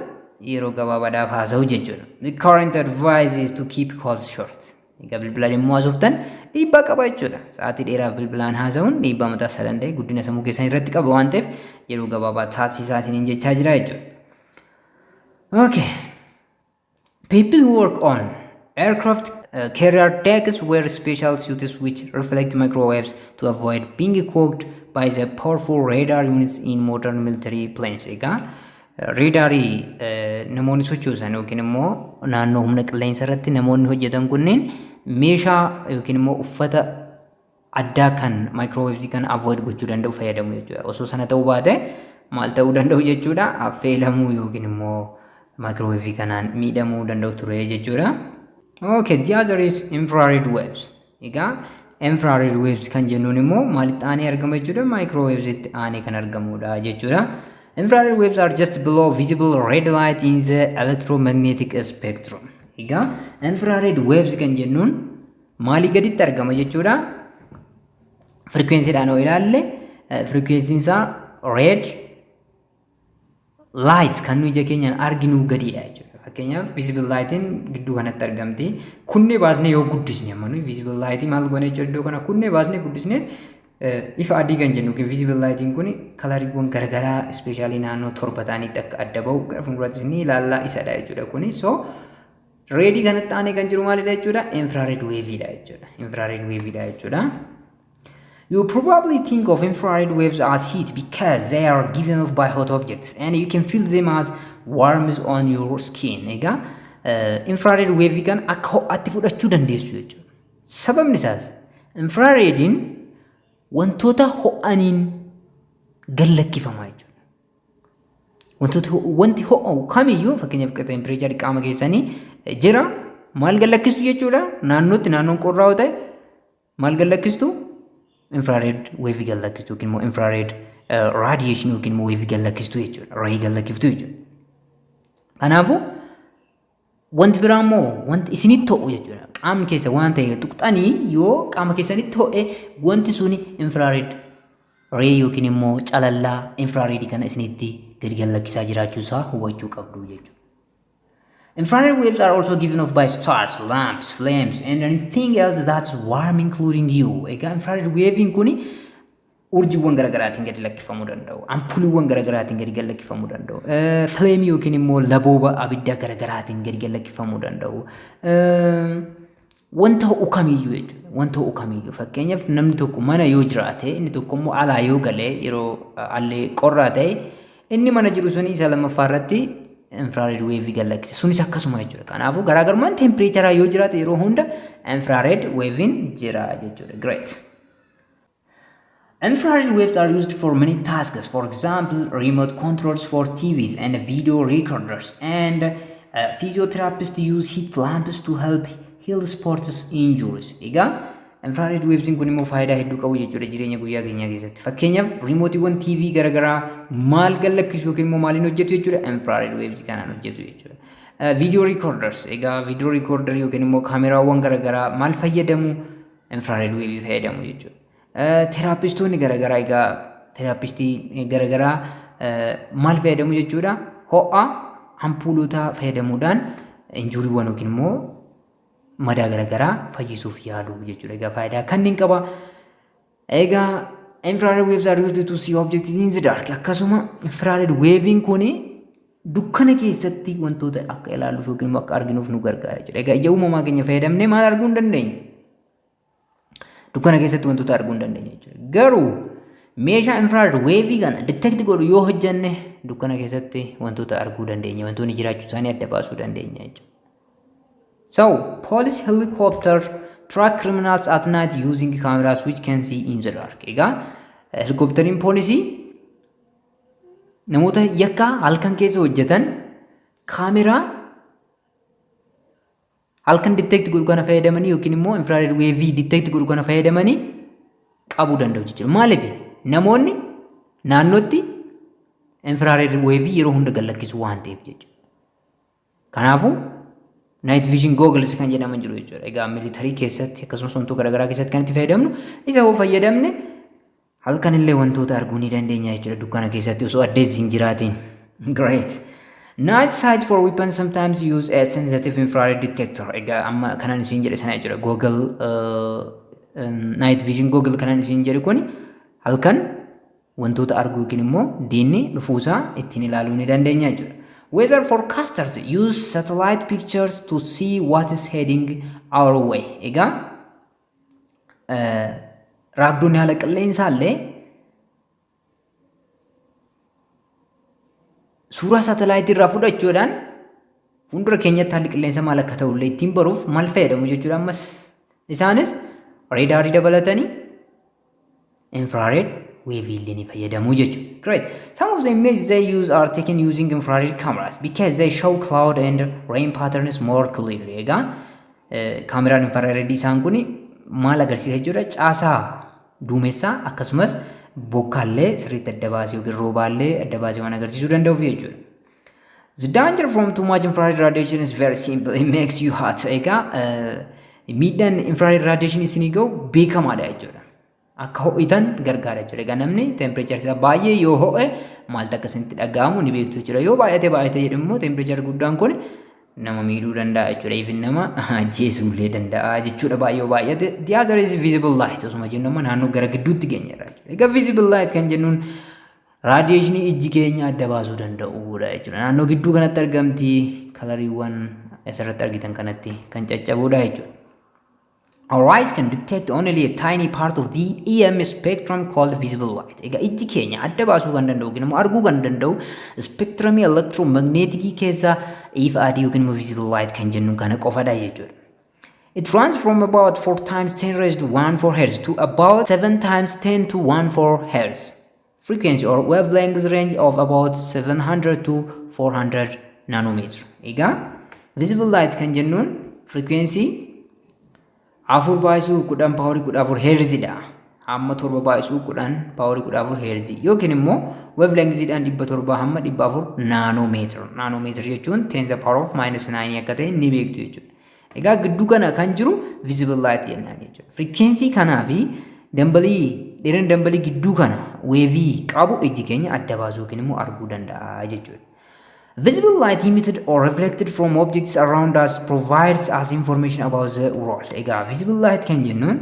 yeroo gabaabaadhaaf haasa'u jechuudha. The current advice is to keep calls short. Egaa bilbilaan immoo haasoftan dhiibbaa qaba jechuudha. Sa'aatii dheeraaf bilbilaan haasa'uun dhiibbaa mataa isaa danda'e guddina sammuu keessan irratti qaba waan ta'eef yeroo gabaabaa taasisaa isiniin jechaa jira jechuudha. Okay. People who work on aircraft carrier decks wear special suits which reflect microwaves to avoid being cooked by the powerful radar units in modern military planes. Egaa reedaarii namoonni sochoosan yookiin immoo naannoo humna qilleensa irratti namoonni hojjetan kunneen meeshaa yookiin immoo uffata addaa kan microwaves kan avoid gochuu danda'u fayyadamu jechuudha. Osoo sana ta'uu baate maal ta'uu danda'u jechuudha? Affeelamuu yookiin immoo microwave kanaan miidhamuu danda'u ture jechuudha. Okay, the other is infrared waves. Egaa infrared waves kan jennuun immoo maalitti aanee argama jechuudha? Microwaves itti aanee kan argamudha jechuudha. Infrared waves are just below visible red light in the electromagnetic spectrum. Egaa infrared waves kan jennuun maalii gaditti argama jechuudha? Frequency dhaan yoo ilaalle frequency isaa red light kan nuyi ija keenyaan arginu gadiidha jechuudha. Fakkeenyaaf visible lightiin gidduu kanatti argamti. Kunnee baasnee yoo guddisne amma nuyi visible lightii maal goone jechuudha iddoo kana kunnee baasnee guddisne ifa adii kan jennu visible lightiin kun kalariiwwan garagaraa especially naannoo torba ta'anitti akka adda bahu gara fuulduratti ni ilaallaa isadha jechuudha kuni. So reedii kanatti aanee kan jiru maalidha jechuudha? Infrared waveidha jechuudha. Infrared waveidha jechuudha. You probably think of infrared waves as heat because they are given off by hot objects and you can feel them as warmth on your skin. Egaa infrared wave kan akka ho'aatti fudhachuu dandeessu jechuudha. Sababni isaas infraredin wantoota ho'aniin gallakkifamaa jechuudha. Wanti ho'u kamiyyuu fakkeenyaaf temperature qaama keessanii jira maal gallakkistu jechuudha? Naannoon qorraa ta'e maal gallakkistu? Infrared wave gallakkistu yookiin immoo infrared radiation yookiin immoo wave gallakkistu jechuudha. Ray gallakkiftu jechuudha. Kanaafuu wanti biraa immoo wanti isinitti ho'u jechuudha. Qaamni keessa waan ta'e tuqxanii yoo qaama keessanitti ho'e wanti suni infrared ray yookiin immoo calallaa infrared kana isinitti gadi gallakkisaa jiraachuu isaa hubachuu qabdu jechuudha. Infrared waves are also given off by stars, lamps, flames, and anything else that's warm, including you. Egaa infrared waving kuni urjiiwwan garaagaraatiin gadi lakkifamuu danda'u. Ampuuliiwwan garaagaraatiin gadi lakkifamuu danda'u. Flame yookiin immoo labooba abidda garaagaraatiin gadi lakkifamuu danda'u. Wanta ho'u kamiyyuu jechuudha. Wanta ho'u kamiyyuu fakkeenyaaf namni tokko mana yoo jiraate inni tokko immoo alaa yoo galee yeroo allee qorraa ta'e inni mana jiru suni isa lammaffaa irratti infrared wave gallakkisa. Sunis akkasuma jechuudha. Kanaafuu garaagarummaan tempereecharaa yoo jiraate yeroo hunda infrared waving jira jechuudha. Great. Infrared waves are used for many tasks. For example, remote controls for TVs and video recorders. And physiotherapists use heat lamps to help heal sports injuries. Egaa infrared waves kun immoo faayidaa hedduu qabu jechuudha jireenya guyyaa keenyaa keessatti. Fakkeenyaaf remotiiwwan TV garagaraa maal gallakkisu yookiin immoo maaliin hojjetu jechuudha? Infrared waves kanaan hojjetu jechuudha. Video recorders. Egaa video recorder yookiin immoo kaameraawwan garagaraa maal fayyadamu? Infrared wave fayyadamu jechuudha. Therapistonni garagaraa egaa therapistii garagaraa maal fayyadamu jechuudha? Ho'a ampuulota fayyadamuudhaan injuriiwwan yookiin immoo madaa garagaraa fayyisuuf yaalu jechuudha. Egaa faayidaa kanneen qaba. Egaa infrared waves are used to see objects in the dark. Akkasuma infrared waving kun dukkana keessatti wantoota akka ilaaluuf yookiin akka arginuuf nu gargaara jechuudha. Egaa ija uumamaa keenya fayyadamnee maal arguu hin dandeenyu? Dukkana keessatti wantoota arguu hin dandeenyu jechuudha. Garuu meeshaa infrared wave kana detect godhu yoo hojjenne dukkana keessatti wantoota arguu dandeenya. Wantoonni jiraachuu isaanii adda baasuu dandeenya jechuudha. So, police helicopter track criminals at night using cameras which can see in the dark. Egaa helikopteriin poolisii namoota yakkaa halkan keessa hojjetan kaameraa halkan detect godhu kana fayyadamanii yookiin immoo infrared wave detect godhu kana fayyadamanii qabuu danda'u jechuudha. Maaliif namoonni naannootti infrared wave yeroo hunda gallakkisu waan ta'eef jechuudha. Kanaafuu night vision goggles kan jedhaman jiru jechuudha. Egaa militarii keessatti akkasumas wantoota garaagaraa keessatti kan itti fayyadamnu isa hoo fayyadamne halkan illee wantoota arguu ni dandeenya jechuudha dukkana keessatti osoo addeessi hin jiraatiin. Great. Night sight for weapons sometimes use a sensitive infrared detector. Egaa amma kanaan isin jedhe sana jechuudha. Google night vision goggle kanaan isin jedhe kuni halkan wantoota arguu yookiin immoo diinni dhufuusaa ittiin ilaaluu ni dandeenya jechuudha. Weather forecasters use satellite pictures to see what is heading our way. Egaa raagdoonni haala qilleensaa illee suuraa satellite irraa fudhachuudhaan fuuldura keenyatti haalli qilleensa maal akka ta'u illee ittiin baruuf maal fayyadamu jechuudha. Ammas isaanis reedaarii dabalatanii infrared wave illee ni fayyadamu jechuudha. Great. Some of the images they use are taken using infrared cameras because they show cloud and rain patterns more clearly. Egaa kaameraan infrared isaan kuni maal agarsiisa jechuudha? Caasaa duumessaa akkasumas bokkaallee sirriitti adda baasee yookiin roobaallee adda baasee waan agarsiisuu danda'uuf jechuudha. The danger from too much infrared radiation is very simple. It makes you hot. Egaa miidhaan infrared radiation isinii ga'u beekamaadha jechuudha. Akka ho'itan gargaara jechuudha. Egaa namni temperature isaa baay'ee yoo ho'e maaltu akkasitti dhaga'amu ni beektu jechuudha. Yoo baay'ate jedhamu immoo temperature guddaan kun nama miidhuu danda'a jechuudha. Even nama ajjeesuullee danda'a jechuudha baay'ate. The other is visible light. Osuma jennu amma naannoo gara gidduutti geenyerra jechuudha. Egaa visible light kan jennuun raadiyeeshinii ijji keenya adda baasuu danda'uudha jechuudha. Naannoo gidduu kanatti argamti kalariiwwan asirratti argitan kanatti kan caccabuudha jechuudha. Our eyes can detect only a tiny part of the EM spectrum called visible light. Egaa ijji keenya adda baasuu kan danda'u yookiin immoo arguu kan danda'u spectrumii electromagnetic keessa ifa adii yookiin immoo visible light kan jennu kana qofadha jechuudha. It runs from about 4 times 10 raised to 14 Hz to about 7 times 10 to 14 Hz. Frequency or wavelength range of about 700 to 400 nanometer. Egaa visible light kan jennuun frequency afur baay'isuu kudhan paaworii 14 heerzidha. Hamma torba baay'isuu kudhan paaworii 14 heerzi yookiin immoo wavelengthidhaan 700 hamma 400 naanomeetir. Naanomeetir jechuun 10 to the power of -9 akka ta'e ni beektu jechuudha. Egaa gidduu kana kan jiru visible light jennaan jechuudha. Frequency kanaa fi dheerina dambalii gidduu kana weevii qabu ijji keenya adda baasuu yookiin immoo arguu danda'a jechuudha. Visible light emitted or reflected from objects around us provides us information about the world. Egaa visible light kan jennuun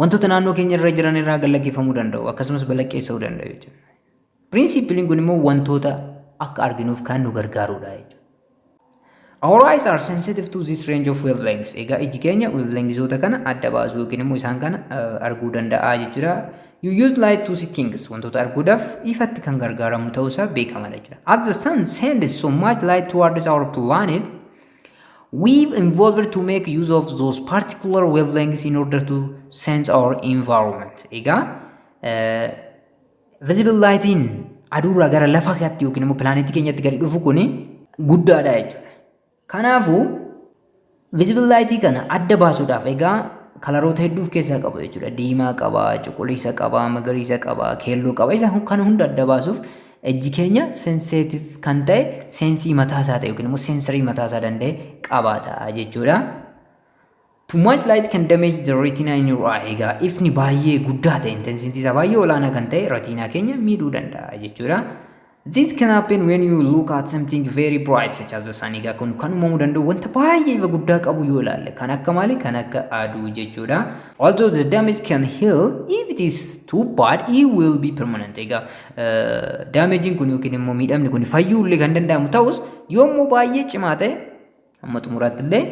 wantoota naannoo keenya irra jiran irraa galaqqeeffamuu danda'u akkasumas balaqqeessuu danda'u jechuudha. Pirinsipiliin kun immoo wantoota akka arginuuf kan nu gargaarudha jechuudha. Our eyes are sensitive to this range of wavelengths. Egaa ijji keenya wavelengthsota kana adda baasuu yookiin immoo isaan kana arguu danda'a jechuudha. You use light to see things. Wantoota arguudhaaf ifatti kan gargaaramu ta'uusaa beekamaadha jechuudha. As the sun sends so much light towards our planet, we've evolved to make use of those particular wavelengths in order to sense our environment. Egaa visible lightiin aduurraa gara lafa keenyaatti yookiin immoo pilaanetii keenyatti gadi dhufu kuni guddaadha jechuudha. Kanaafuu visible lightii kana adda baasuudhaaf egaa kalaroota hedduu of keessaa qaba jechuudha. Diimaa qaba, cuquliisa qaba, magariisa qaba, keelloo qaba. Isa kana hunda adda baasuuf ijji keenya sensitive kan ta'e sensii mataa isaa ta'e yookiin immoo sensorii mataa isaa danda'e qabaata jechuudha. Too much light can damage the retina in your eye. Egaa ifni baay'ee guddaa ta'e intensity isaa baay'ee olaanaa kan ta'e retinaa keenya miidhuu danda'a jechuudha. This can happen when you look at something very bright such as the sun. Egaa kun kan uumamuu danda'u wanta baay'ee ifa guddaa qabu yoo ilaalle kan akka maali kan akka aduu jechuudha. Although the damage can heal, if it is too bad it will be permanent. Egaa damaging kun yookiin immoo miidhamni kun fayyuullee kan danda'amu ta'us yommuu baay'ee cimaa ta'e amma xumuraatti illee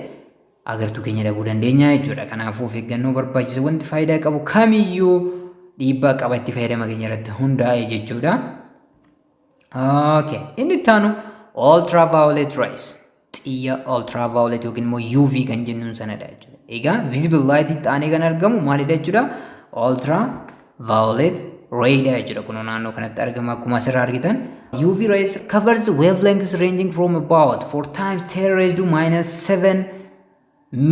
agartuu keenya dhabuu dandeenya jechuudha. Kanaafuu of eeggannoo barbaachisa wanti faayidaa qabu kamiyyuu dhiibbaa qaba itti fayyadama keenya irratti hundaa'e jechuudha. Okay, inni itti aanu ultraviolet rays. xiyya ultraviolet yookiin immoo UV kan jennuun sanadha jechuudha. Egaa visible light ta'anii kan argamu maalidha jechuudha? Ultraviolet ray dha jechuudha. Kun naannoo kanatti argama akkuma asirraa argitan. UV rays covers wavelengths ranging from about 4 times 10 raised to minus 7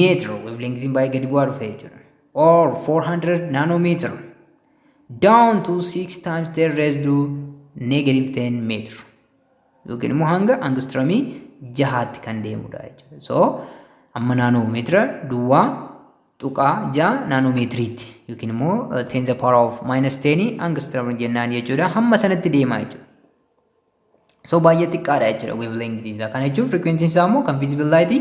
meter. Wavelengths baay'ee gadi bu'aa dhufe jechuudha. Or 400 nanometer down to 6 times 10 raised to negative 10 meter. Yookiin immoo hanga angstramii 6tti kan deemudha jechuudha. So amma naanoomeetira duwwaa tuqaa 6 naanoomeetiriitti yookiin immoo 10 the power of minus 10 angstram jennaan jechuudha. Hamma sanatti deemaa jechuudha. So baay'ee xiqqaadha jechuudha wavelength isaa. Kana jechuun frequency isaa immoo kan visible light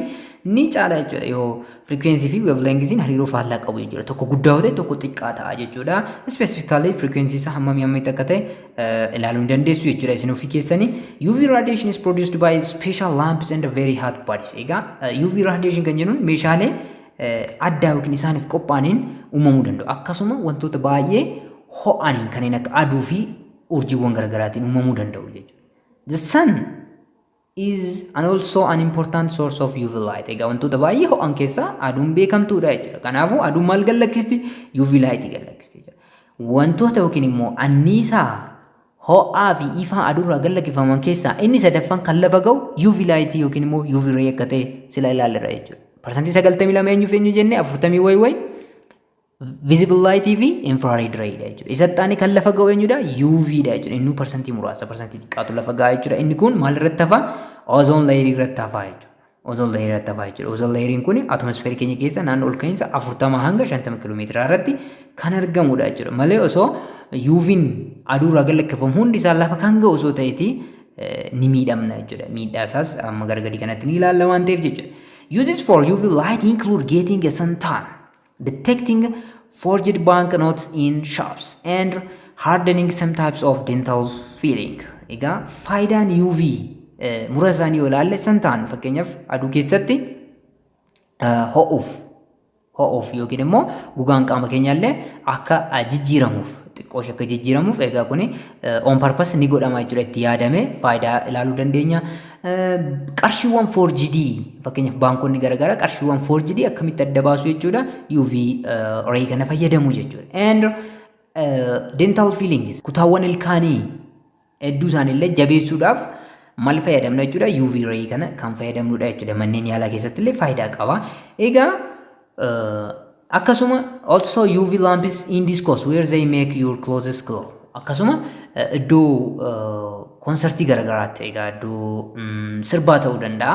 ni caala jechuudha. Yoo frequency fi wavelength hariiroo faallaa qabu jechuudha. Tokko guddaa ta'e tokko xiqqaa ta'a jechuudha. Specifically frequency isaa hammamii akka ta'e ilaaluu dandeessu jechuudha. Isin ofii keessanii UV radiation is produced by special lamps and very hot bodies. Egaa UV radiation kan jennuun meeshaalee addaa yookiin isaaniif qophaa'aniin uumamuu danda'u. Akkasuma wantoota baay'ee ho'aniin kanneen akka aduu fi urjiiwwan garaagaraatiin uumamuu danda'u jechuudha. The sun is also an important source of UV light. Egaa wantoota baay'ee ho'an keessaa aduun beekamtuudha jechuudha. Kanaafuu aduun maal gallakkisti? UV light gallakkisti jechuudha. Wantoota yookiin immoo anniisaa ho'aa fi ifaa aduurraa gallakkifaman keessaa inni sadaffaan kan lafa ga'u UV light yookiin immoo UV ray akka ta'e sila ilaalleerra jechuudha. Parsantii 92 eenyu jennee 40 wayi visible light fi infrared ray dha jechuudha. Isa taani kan lafa ga'u eenyudha? UV dha jechuudha. Inni parsantii muraasa parsantii xiqqaatu lafa ga'a jechuudha. Inni kun maal irratti hafa? Ozone layer irratti hafa jechuudha. Ozone layer irratti hafa jechuudha. Ozone layeriin kun atmosfeerii keenya keessa naannoo ol ka'iinsa 40 hanga 50 kiiloomeetira irratti kan argamudha jechuudha. Malee osoo UV'n aduurraa gallakkifamu hundi isaa lafa kan ga'u osoo ta'eeti ni miidhamna jechuudha. Miidhaa isaas amma gargadi kanatti ni ilaalla waan ta'eef jechuudha. Uses for UV light include getting a suntan, detecting forged banknotes in shops, and hardening some types of dental filling. Egaa faayidaan UV muraasaan yoo ilaalle suntan fakkeenyaaf aduu keessatti ho'uuf yookiin immoo gogaan qaama keenyaallee akka jijjiiramuuf xiqqoosh akka jijjiiramuuf egaa kuni on purpose ni godhama jechuudha itti yaadame faayidaa ilaaluu dandeenya. Qarshiiwwan 4GD fakkeenyaaf baankonni garaagaraa qarshiiwwan 4GD akkamitti adda baasu jechuudha UV ray kana fayyadamu jechuudha. And dental fillings kutaawwan ilkaanii hedduu isaaniillee jabeessuudhaaf maal fayyadamna jechuudha UV ray kana kan fayyadamnudha jechuudha. Manneen yaalaa keessatti illee faayidaa qaba. Egaa akkasuma also UV lamps in discos where they make your clothes glow. Akkasuma iddoo konsertii garaagaraatti egaa iddoo sirbaa ta'uu danda'a.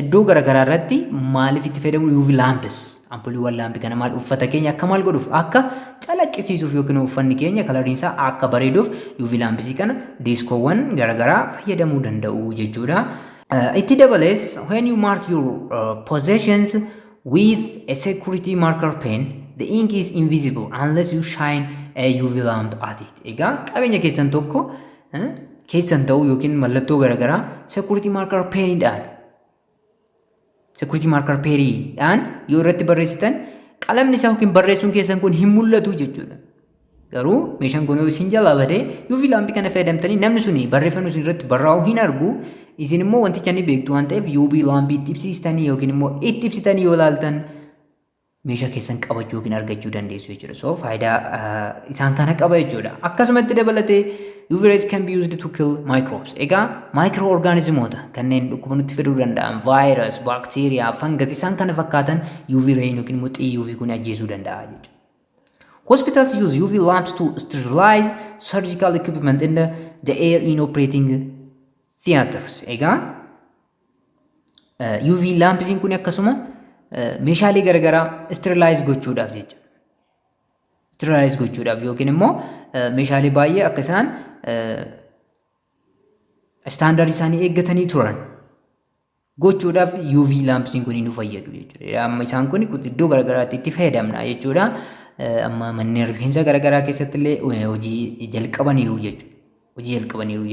Iddoo garaagaraa irratti maaliif itti fayyadamu UV lamps ampuliiwwan laampii kana maal uffata keenya akka maal godhuuf akka calaqqisiisuuf yookiin uffanni keenya kalariin isaa akka bareeduuf UV lamps kana diiskoowwan garaagaraa fayyadamuu danda'u jechuudha. Itti dabalees when you mark your possessions with a security marker pen, the ink is invisible unless you shine a UV lamp at it. Egaa qabeenya keessan tokko keessan ta'uu yookiin mallattoo garaagaraa security marker penidhaan yoo irratti barreessitan qalamni isaa yookiin barreessuun keessan kun hin mul'atu jechuudha. Garuu meeshaan kun yoo isin jalaa badee UV lamp kana fayyadamtanii namni suni barreeffamni sun irratti barraa'u hin argu. Isin immoo wanticha ni beektu waan ta'eef UV lamp itti ibsitanii yookiin immoo itti ibsitanii yoo ilaaltan meeshaa keessan qabachuu yookiin argachuu dandeessu jechuudha. So faayidaa isaan kana qaba jechuudha. Akkasumatti dabalatee UV rays can be used to kill microbes. Egaa microorganismoota kanneen dhukkuba nutti fiduu danda'an virus, bacteria, fungus isaan kana fakkaatan UV ray yookiin immoo xiyyi UV kun ajjeesuu danda'a jechuudha. Hospitals use UV lamps to sterilize surgical equipment and the air in operating theaters. Egaa UV lamps kun akkasuma meeshaalee garaagaraa sterilize gochuudhaaf jechuudha. Sterilize gochuudhaaf yookiin immoo meeshaalee baay'ee akka isaan standard isaanii eeggatanii turan gochuudhaaf UV lamps kun nu fayyadu jechuudha. Amma isaan kun iddoo garaagaraatti itti fayyadamna jechuudha. Amma manneen rifeensa garaagaraa keessatti illee hojii jalqabaniiru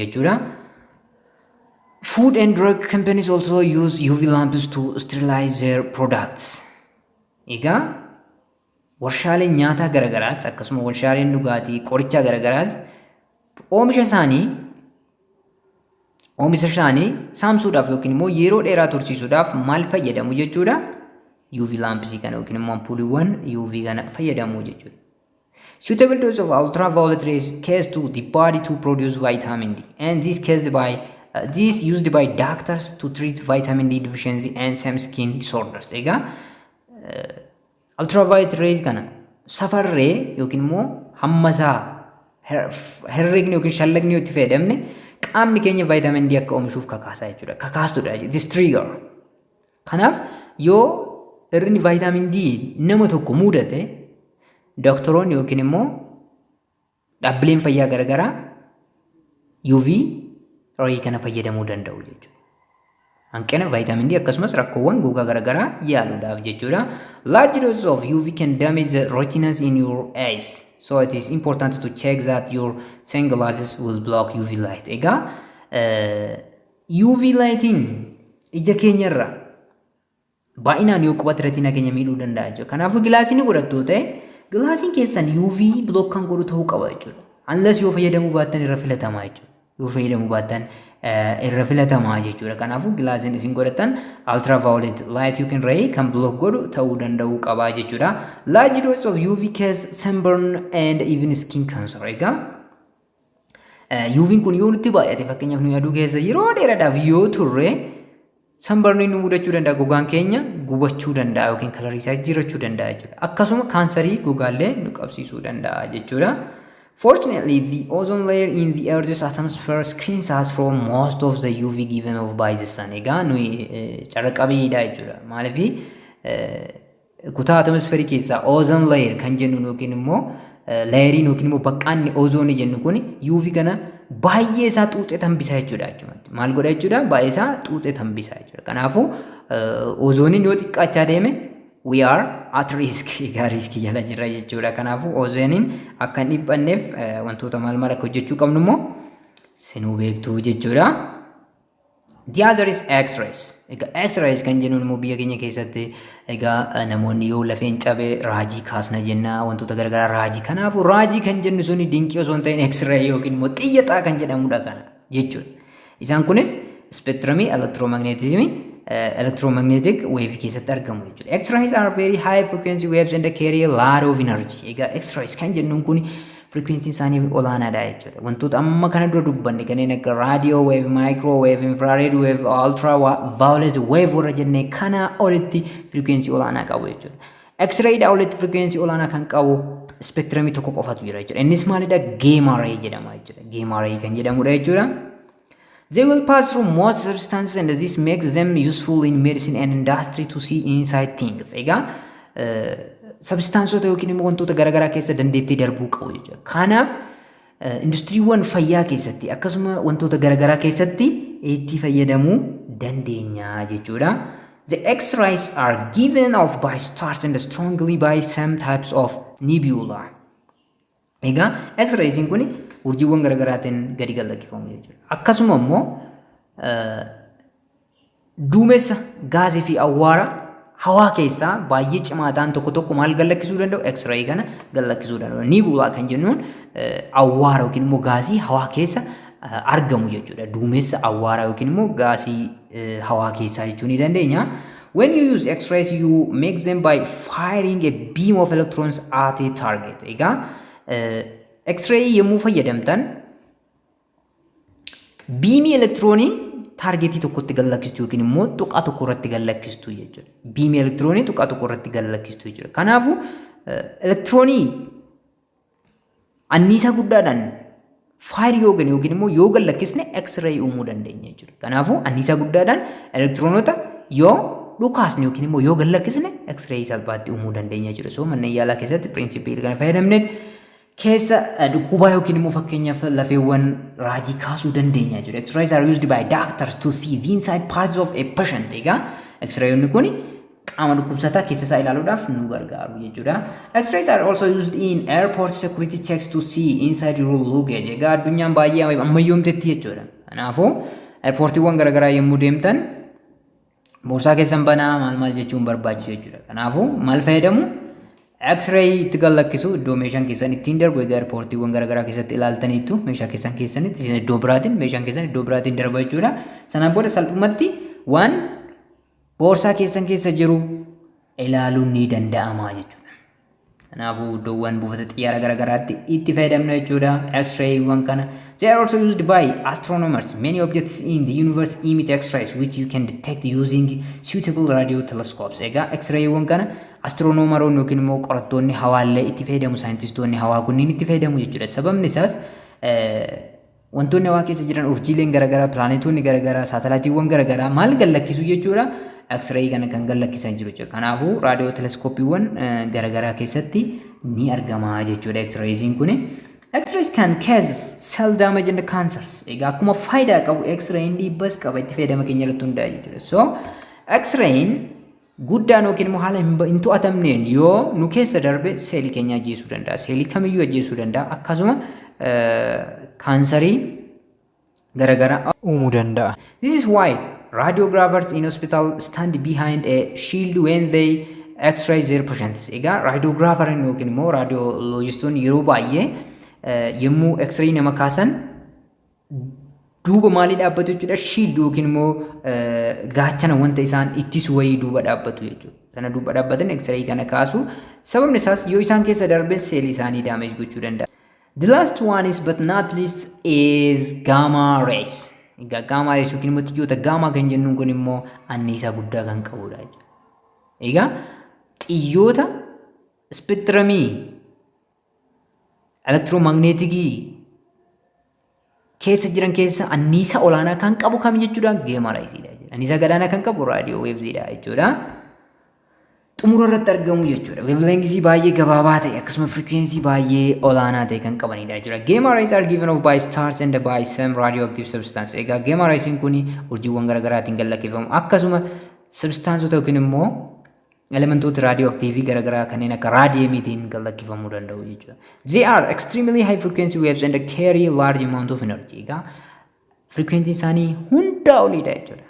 jechuudha. Food and drug companies also use UV lamps to sterilize their products. Egaa warshaaleen nyaataa garaagaraas akkasuma warshaaleen dhugaatii qorichaa garaagaraas oomisha isaanii oomisha isaanii saamsuudhaaf yookiin immoo yeroo dheeraa tursiisuudhaaf maal fayyadamu jechuudha? UV laampsii kana yookiin immoo ampuuliiwwan UV kana fayyadamu jechuudha. Suitable dose of ultraviolet rays caused to the body to produce vitamin D, and this used by doctors to treat vitamin D deficiency and some skin disorders. Egaa ultraviolet rays kana safarree yookiin immoo hammasaa herregni yookiin shallagni yoo itti fayyadamne qaamni keenya vitamin D akka oomishuuf kakaasaa jechuudha. Kakaastudha. This trigger. Kanaaf yoo irrini vitamin D nama tokko mudate doktoroonni yookiin immoo dhaabbileen fayyaa garaagaraa UV ray kana fayyadamuu danda'u jechuudha. Hanqina vitamin D akkasumas rakkoowwan gogaa garaagaraa yaaluudhaaf jechuudha. Large doses of UV can damage the retinas in your eyes. So it is important to check that your sunglasses will block UV light. Egaa UV lightiin ija keenyarra baay'inaan yoo qubate retina keenya miidhuu danda'a jechuudha. Kanaafuu gilaasiin godhattuu ta'e gilaasiin keessan UV block kan godhu ta'uu qaba jechuudha. Unless yoo fayyadamuu baattan irra filatamaa jechuudha. Yoo fayyadamuu baattan irra filatamaa jechuudha. Kanaafuu gilaasiin isin godhatan ultraviolet light yookiin ray kan block godhu ta'uu danda'uu qaba jechuudha. Large doses of UV cause sunburn and even skin cancer. Egaa UV'n kun yoo nutti baay'ate fakkeenyaaf nu aduu keessa yeroo dheeraadhaaf yoo turre sunburn nu mudachuu danda'a, gogaan keenya gubachuu danda'a yookiin kalarii isaa jijjiirachuu danda'a jechuudha. Akkasuma kaansarii gogaallee nu qabsiisuu danda'a jechuudha. Fortunately, the ozone layer in the Earth's atmosphere screens us from most of the UV given off by the sun. Egaa nuyi carra-qabeeyyiidha jechuudha. Maaliif kutaa atmosferii keessaa ozone layer kan jennu yookiin immoo layeriin yookiin immoo baqqaanni ozoonii jennu kun UV kana baay'ee isaa xuuxee tambisa jechuudha achumatti. Maal godha jechuudha? Baay'ee isaa xuuxee tambisa jechuudha. Kanaafuu ozooniin yoo xiqqaachaa deeme we are at risk. Egaa riskii jala jirra jechuudha. Kanaafuu ozooniin akka hin dhiphanneef wantoota maal maal akka hojjechuu qabnu immoo sinuu beektuu jechuudha. The other is X-rays. Egaa X-rays kan jennuun immoo biyya keenya keessatti egaa namoonni yoo lafeen cabee raajii kaasna jenna wantoota garaagaraa raajii. Kanaafuu raajii kan jennu suni dinqii osoo hin ta'in X-ray yookiin immoo xiyyataa kan jedhamudha kana jechuudha. Isaan kunis spectrumii electromagnetic wave keessatti argamu jechuudha. X-rays are very high frequency waves and carry a lot of energy. Egaa X-rays kan jennuun kun frequency isaanii olaanaadha jechuudha. Wantoota amma kana dura dubbanne kanneen akka radio wave, microwave, infrared wave, ultraviolet wave warra jennee kana olitti frequency olaanaa qabu jechuudha. X-ray dha olitti frequency olaanaa kan qabu spectrumii tokko qofatu jira jechuudha. Innis maalidha? Gamma ray jedhama jechuudha. Gamma ray kan jedhamudha jechuudha. They will pass through most substances and this makes them useful in medicine and industry to see inside things. Egaa substansota yookiin immoo wantoota garaagaraa keessa dandeettii darbuu qabu jechuudha. Kanaaf industiriiwwan fayyaa keessatti akkasuma wantoota garaagaraa keessatti itti fayyadamuu dandeenya jechuudha. The X-rays are given off by stars and strongly by some types of nebula. Egaa X-rays kun urjiiwwan garaagaraatiin gadi gallakkifamu jechuudha. Akkasuma immoo duumessa gaazii fi awwaara hawaa keessaa baay'ee cimaa ta'an tokko tokko maal gallakkisuu danda'u? X-ray kana gallakkisuu danda'u. Nebula kan jennuun awwaara yookiin immoo gaazii hawaa keessa argamu jechuudha. Duumessa awwaara yookiin immoo gaazii hawaa keessaa jechuu ni dandeenya. When you use X-rays, you make them by firing a beam of electrons at a target. Egaa X-ray yommuu fayyadamtan biimii elektiroonii taargetii tokkotti gallakkistu yookiin immoo tuqaa tokko irratti gallakkistu jechuudha. Biimii elektiroonii tuqaa tokko irratti gallakkistu jechuudha. Kanaafuu elektiroonii anniisaa guddaadhaan faayir yoo gane yookiin immoo yoo gallakkisne X-ray uumuu dandeenya jechuudha. Kanaafuu anniisaa guddaadhaan elektiroonota yoo dhukaasne yookiin immoo yoo gallakkisne X-ray salphaatti uumuu dandeenya jechuudha. So manneen yaalaa keessatti pirinsipii kana fayyadamne keessa dhukkubaa yookiin immoo fakkeenyaaf lafeewwan raajii kaasuu dandeenya jechuudha. X-rays are used by doctors to see the inside parts of a patient. Egaa X-rayoonni kun qaama dhukkubsataa keessa isaa ilaaluudhaaf nu gargaaru jechuudha. X-rays are also used in airport security checks to see inside your luggage. Egaa addunyaan baay'ee ammayyoomtetti jechuudha. Kanaafuu airportiiwwan garaagaraa yommuu deemtan boorsaa keessan banaa maal jechuun barbaachisu jechuudha. Kanaafuu maal fayyadamu? X-ray itti galakkisu iddoo meeshaan keessan ittiin darbu egaa riippoortiiwwan garaagaraa keessatti ilaaltaniitu meeshaa keessan keessanitti isin iddoo biraatiin meeshaan keessan iddoo biraatiin darba jechuudha. Sanaan booda salphumatti waan boorsaa keessan keessa jiru ilaaluun ni danda'ama jechuudha. Kanaafuu iddoowwan buufata xiyyaara garaagaraatti itti fayyadamna jechuudha. X-ray wan kana. They are also used by astronomers. Many objects in the universe emit X-rays which you can detect using suitable radio telescopes. Egaa X-ray wan kana astronomeroonni yookiin immoo qorattoonni hawaallee itti fayyadamu, saayintistoonni hawaa kunniin itti fayyadamu jechuudha. Sababni isaas wantoonni hawaa keessa jiran urjiileen garaagaraa, pilaanetoonni garaagaraa, saatalaayitiiwwan garaagaraa maal gallakkisu jechuudha. X-ray kana kan gallakkisan jiru jechuudha. Kanaafuu raadiyoo teleskooppiiwwan garaagaraa keessatti ni argama jechuudha X-raysiin kuni. X-rays can cause cell damage and cancers. Egaa akkuma faayidaa qabu X-rayin dhiibbas qaba, itti fayyadama keenya irratti hundaa'e jechuudha. So X-rayin guddaan yookiin immoo haala hin to'atamneen yoo nu keessa darbe seelii keenya ajjeesuu danda'a. Seelii kamiyyuu ajjeesuu danda'a. Akkasuma kaansarii garaagaraa uumuu danda'a. This is why radiographers in hospital stand behind a shield when they X-ray their patients. Egaa radiographeriin yookiin immoo raadiyooloojistoonni yeroo baay'ee yommuu X-ray nama kaasan duuba maalii dhaabbatu jechuudha. Shield yookiin immoo gaachana wanta isaan ittisu wayii duuba dhaabbatu jechuudha. Sana duuba dhaabbatan X-ray kana kaasu. Sababni isaas yoo isaan keessa darbe seelii isaanii damage gochuu danda'a. The last one is but not least is gamma rays. Egaa gamma rays yookiin immoo xiyyoota gamma kan jennuun kun immoo anniisaa guddaa kan qabudha jechuudha. Egaa xiyyoota spektiramii elektiromagneetikii keessa jiran keessa anniisaa olaanaa kan qabu kam jechuudha? Gamma raysiidha jechuudha. Anniisaa gadaanaa kan qabu raadiyoo weevziidha jechuudha. Xumura irratti argamu jechuudha. Wavelengthii baay'ee gabaabaa ta'e akkasuma frequency baay'ee olaanaa ta'e kan qabanidha jechuudha. Gamma rays are given off by stars and by some radioactive substance. Egaa gamma raysiin kuni urjiiwwan garaagaraatiin gallakkifamu. Akkasuma substaansota yookiin immoo elementoota radioactive garaagaraa kanneen akka raadiyeemiitiin gallakkifamuu danda'u jechuudha. They are extremely high frequency waves and carry large amount of energy. Egaa frequency isaanii hundaa oliidha jechuudha.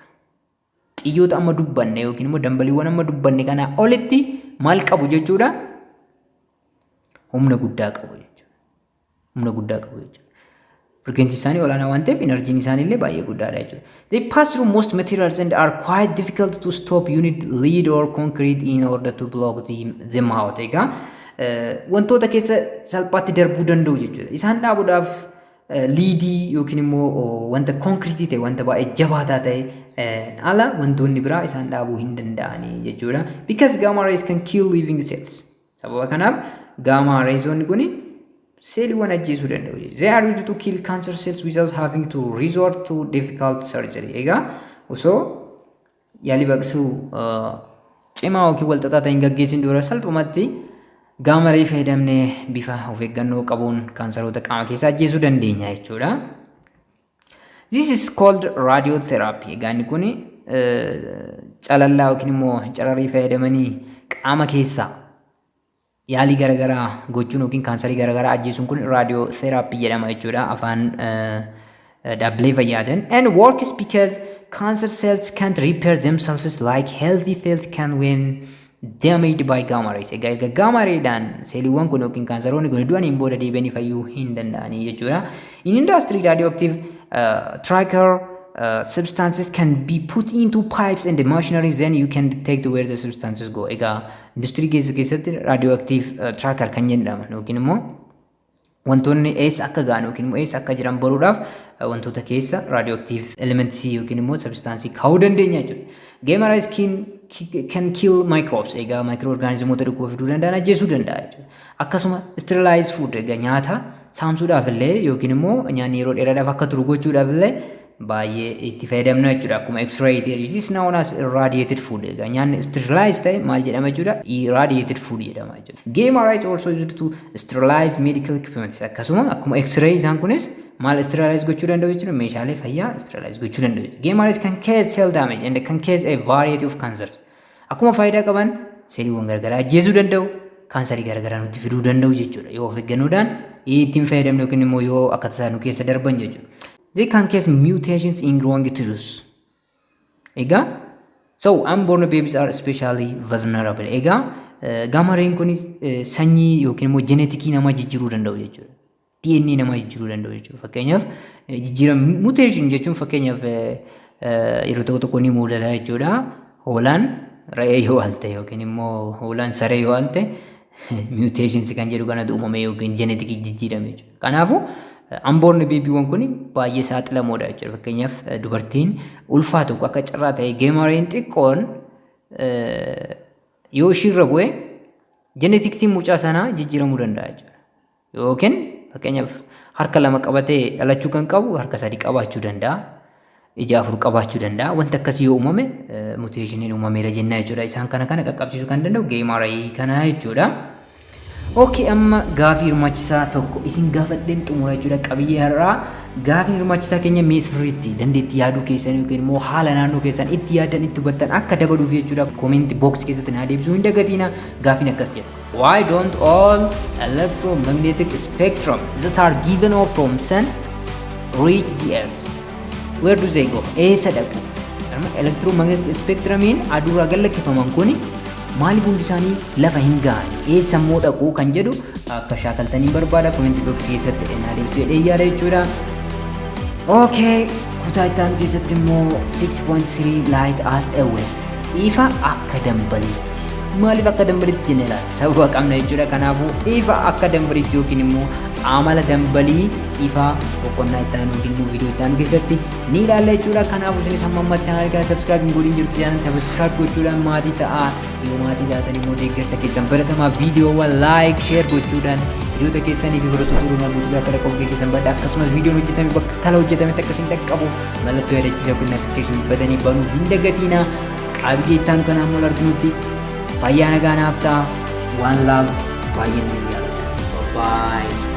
Xiyyoota amma dubbanne yookiin immoo dambaliiwwan amma dubbanne kana olitti maal qabu jechuudha? Humna guddaa qabu jechuudha. Humna guddaa qabu jechuudha. Frequency isaanii olaanaa waan ta'eef enerjiin isaanii illee baay'ee guddaadha jechuudha. They pass through most materials and are quite difficult to stop. You need lead or concrete in order to block them out. Egaa wantoota keessa salphaatti darbuu danda'u jechuudha. Isaan dhaabuudhaaf liidii yookiin immoo wanta konkiriitii ta'e wanta baay'ee jabaataa ta'e ala wantoonni biraa isaan dhaabuu hin danda'anii jechuudha. Because gamma rays can kill living cells. Sababa kanaaf gamma raysonni kuni seeliiwwan ajjeesuu danda'u jechuudha. They are used to kill cancer cells without having to resort to difficult surgery. Egaa osoo yaalii baqsuu cimaa yookiin walxaxaa ta'e hin gaggeessin dura salphumatti gamma ray fayyadamnee bifa of eeggannoo qabuun kaansaroota qaama keessaa ajjeesuu dandeenya jechuudha. This is called radiotherapy. Egaa inni kun calallaa yookiin immoo cararii fayyadamanii qaama keessaa yaalii garaagaraa gochuun yookiin kaansarii garaagaraa ajjeesuun kun radiotherapy jedhama jechuudha afaan dhaabbilee fayyaatiin. And works because cancer cells can't repair themselves like healthy cells can when damaged by gamma rays. Egaa erga gamma raydhaan seeliiwwan kun yookiin kaansaroonni kun du'aniin booda deebi'anii fayyuu hin danda'anii jechuudha. In industry radioactive tracker substances can be put into pipes and machinery, then you can detect where the substances go. Egaa industrii keessatti radioactive tracker kan jedhaman yookiin immoo wantoonni eessa akka ga'an yookiin immoo eessa akka jiran baruudhaaf wantoota keessa radioactive elements yookiin immoo substaansii kaa'uu dandeenya jechuudha. Gamma rays can kill microbes. Egaa microorganismoota dhukkuba fiduu danda'an ajjeesuu danda'a jechuudha. Akkasuma sterilize food. Egaa nyaata saamsuudhaaf illee yookiin immoo nyaanni yeroo dheeraadhaaf akka turu gochuudhaaf illee baay'ee itti fayyadamna jechuudha. Akkuma X-ray this is known as irradiated food. Egaa nyaanni sterilize ta'e maal jedhama jechuudha? Irradiated food jedhama jechuudha. Gamma rays also used to sterilize medical equipment. Akkasuma akkuma X-ray isaan kunis maal sterilize gochuu danda'u jechuudha? Meeshaalee fayyaa sterilize gochuu danda'u jechuudha. Gamma rays can cause cell damage and can cause a variety of cancers. Akkuma faayidaa qaban seeliiwwan garaagaraa ajjeesuu danda'u, kaansarii garaagaraa nutti fiduu danda'u jechuudha. Yoo of eeggannoodhaan ittiin fayyadamne yookiin immoo yoo akka tasaa nu keessa darban jechuudha. They can cause mutations in growing tissues. Egaa so unborn babies are especially vulnerable. Egaa Gamma rayin kun sanyii yookiin immoo jenetikii namaa jijjiiruu danda'u jechuudha. DNA namaa jijjiiruu danda'u jechuudha. Fakkeenyaaf jijjiirama mutation jechuun fakkeenyaaf yeroo tokko ni mul'ata jechuudha. Hoolaan re'ee yoo halte yookiin immoo hoolaan saree yoo halte mutations kan jedhu kanatu uumame yookiin jenetikii jijjiirame jechuudha. Kanaafuu unborn beebiiwwan kun baay'ee saaxilamoodha jechuudha. Fakkeenyaaf dubartiin ulfaa tokko akka carraa ta'e gamma rayin xiqqoon yoo ishiirra bu'e jenetiksiin mucaa sanaa jijjiiramuu danda'a jechuudha. Yookiin fakkeenyaaf harka lama qabatee dhalachuu kan qabu harka sadii qabaachuu danda'a. Ija afur qabaachuu danda'a. Wanta akkasii yoo uumame mutationiin uumameera jennaa jechuudha. Isaan kana qaqqabsiisuu kan danda'u gamma rayin kana jechuudha. Okay, amma gaafii hirmaachisaa tokko isin gaafadheen xumura jechuudha. Qabiyyee har'aa gaafii hirmaachisaa keenya mee sirriitti dandeettii yaaduu keessan yookiin immoo haala naannoo keessan itti yaadan itti hubattan akka dabaluuf jechuudha. Comment box keessatti naa deebisuu hin dagatinaa. Gaafiin akkas jedha. Why don't all electromagnetic spectrum that are given off from sun reach the earth? Where do they go? Eessa dhaqu? Electromagnetic spectrumiin aduurraa gallakkifaman kuni maaliif hundi isaanii lafa hin gahan eessa immoo dhaqu kan jedhu akka shaakaltanii barbaada comment box keessatti naa deebisuu jedhee yaada jechuudha. Okay, kutaa itti aanu keessatti immoo 6.3 light as a wave ifa akka dambaliitti. Maaliif akka dambaliitti jennee laata? Sababa qabna jechuudha. Kanaafuu ifa akka dambaliitti yookiin immoo amala dambalii ifa boqonnaa itti aanu yookiin immoo viidiyoo itti aanu keessatti ni ilaalla jechuudha. Kanaafuu isinis amma amma channel kana subscribe hin godhin jirtu jedhan subscribe gochuudhaan maatii ta'aa. Yoo maatii taatan immoo deeggarsa keessan baratamaa viidiyoowwan like share gochuudhaan hiriyoota keessanii fi barattoota Oromoo guddaa akka dhaqqabu keessan badha. Akkasumas viidiyoon hojjetame bakka tala hojjetametti akkasiin dhaqqabuuf mallattoo yaadachiisaa yookiin notification batanii banuu hin dagatinaa. Qabiyyee itti aanu kana ammoo arginutti fayyaa nagaa naaf ta'a. One love baay'ee ni jaalladha. Bye.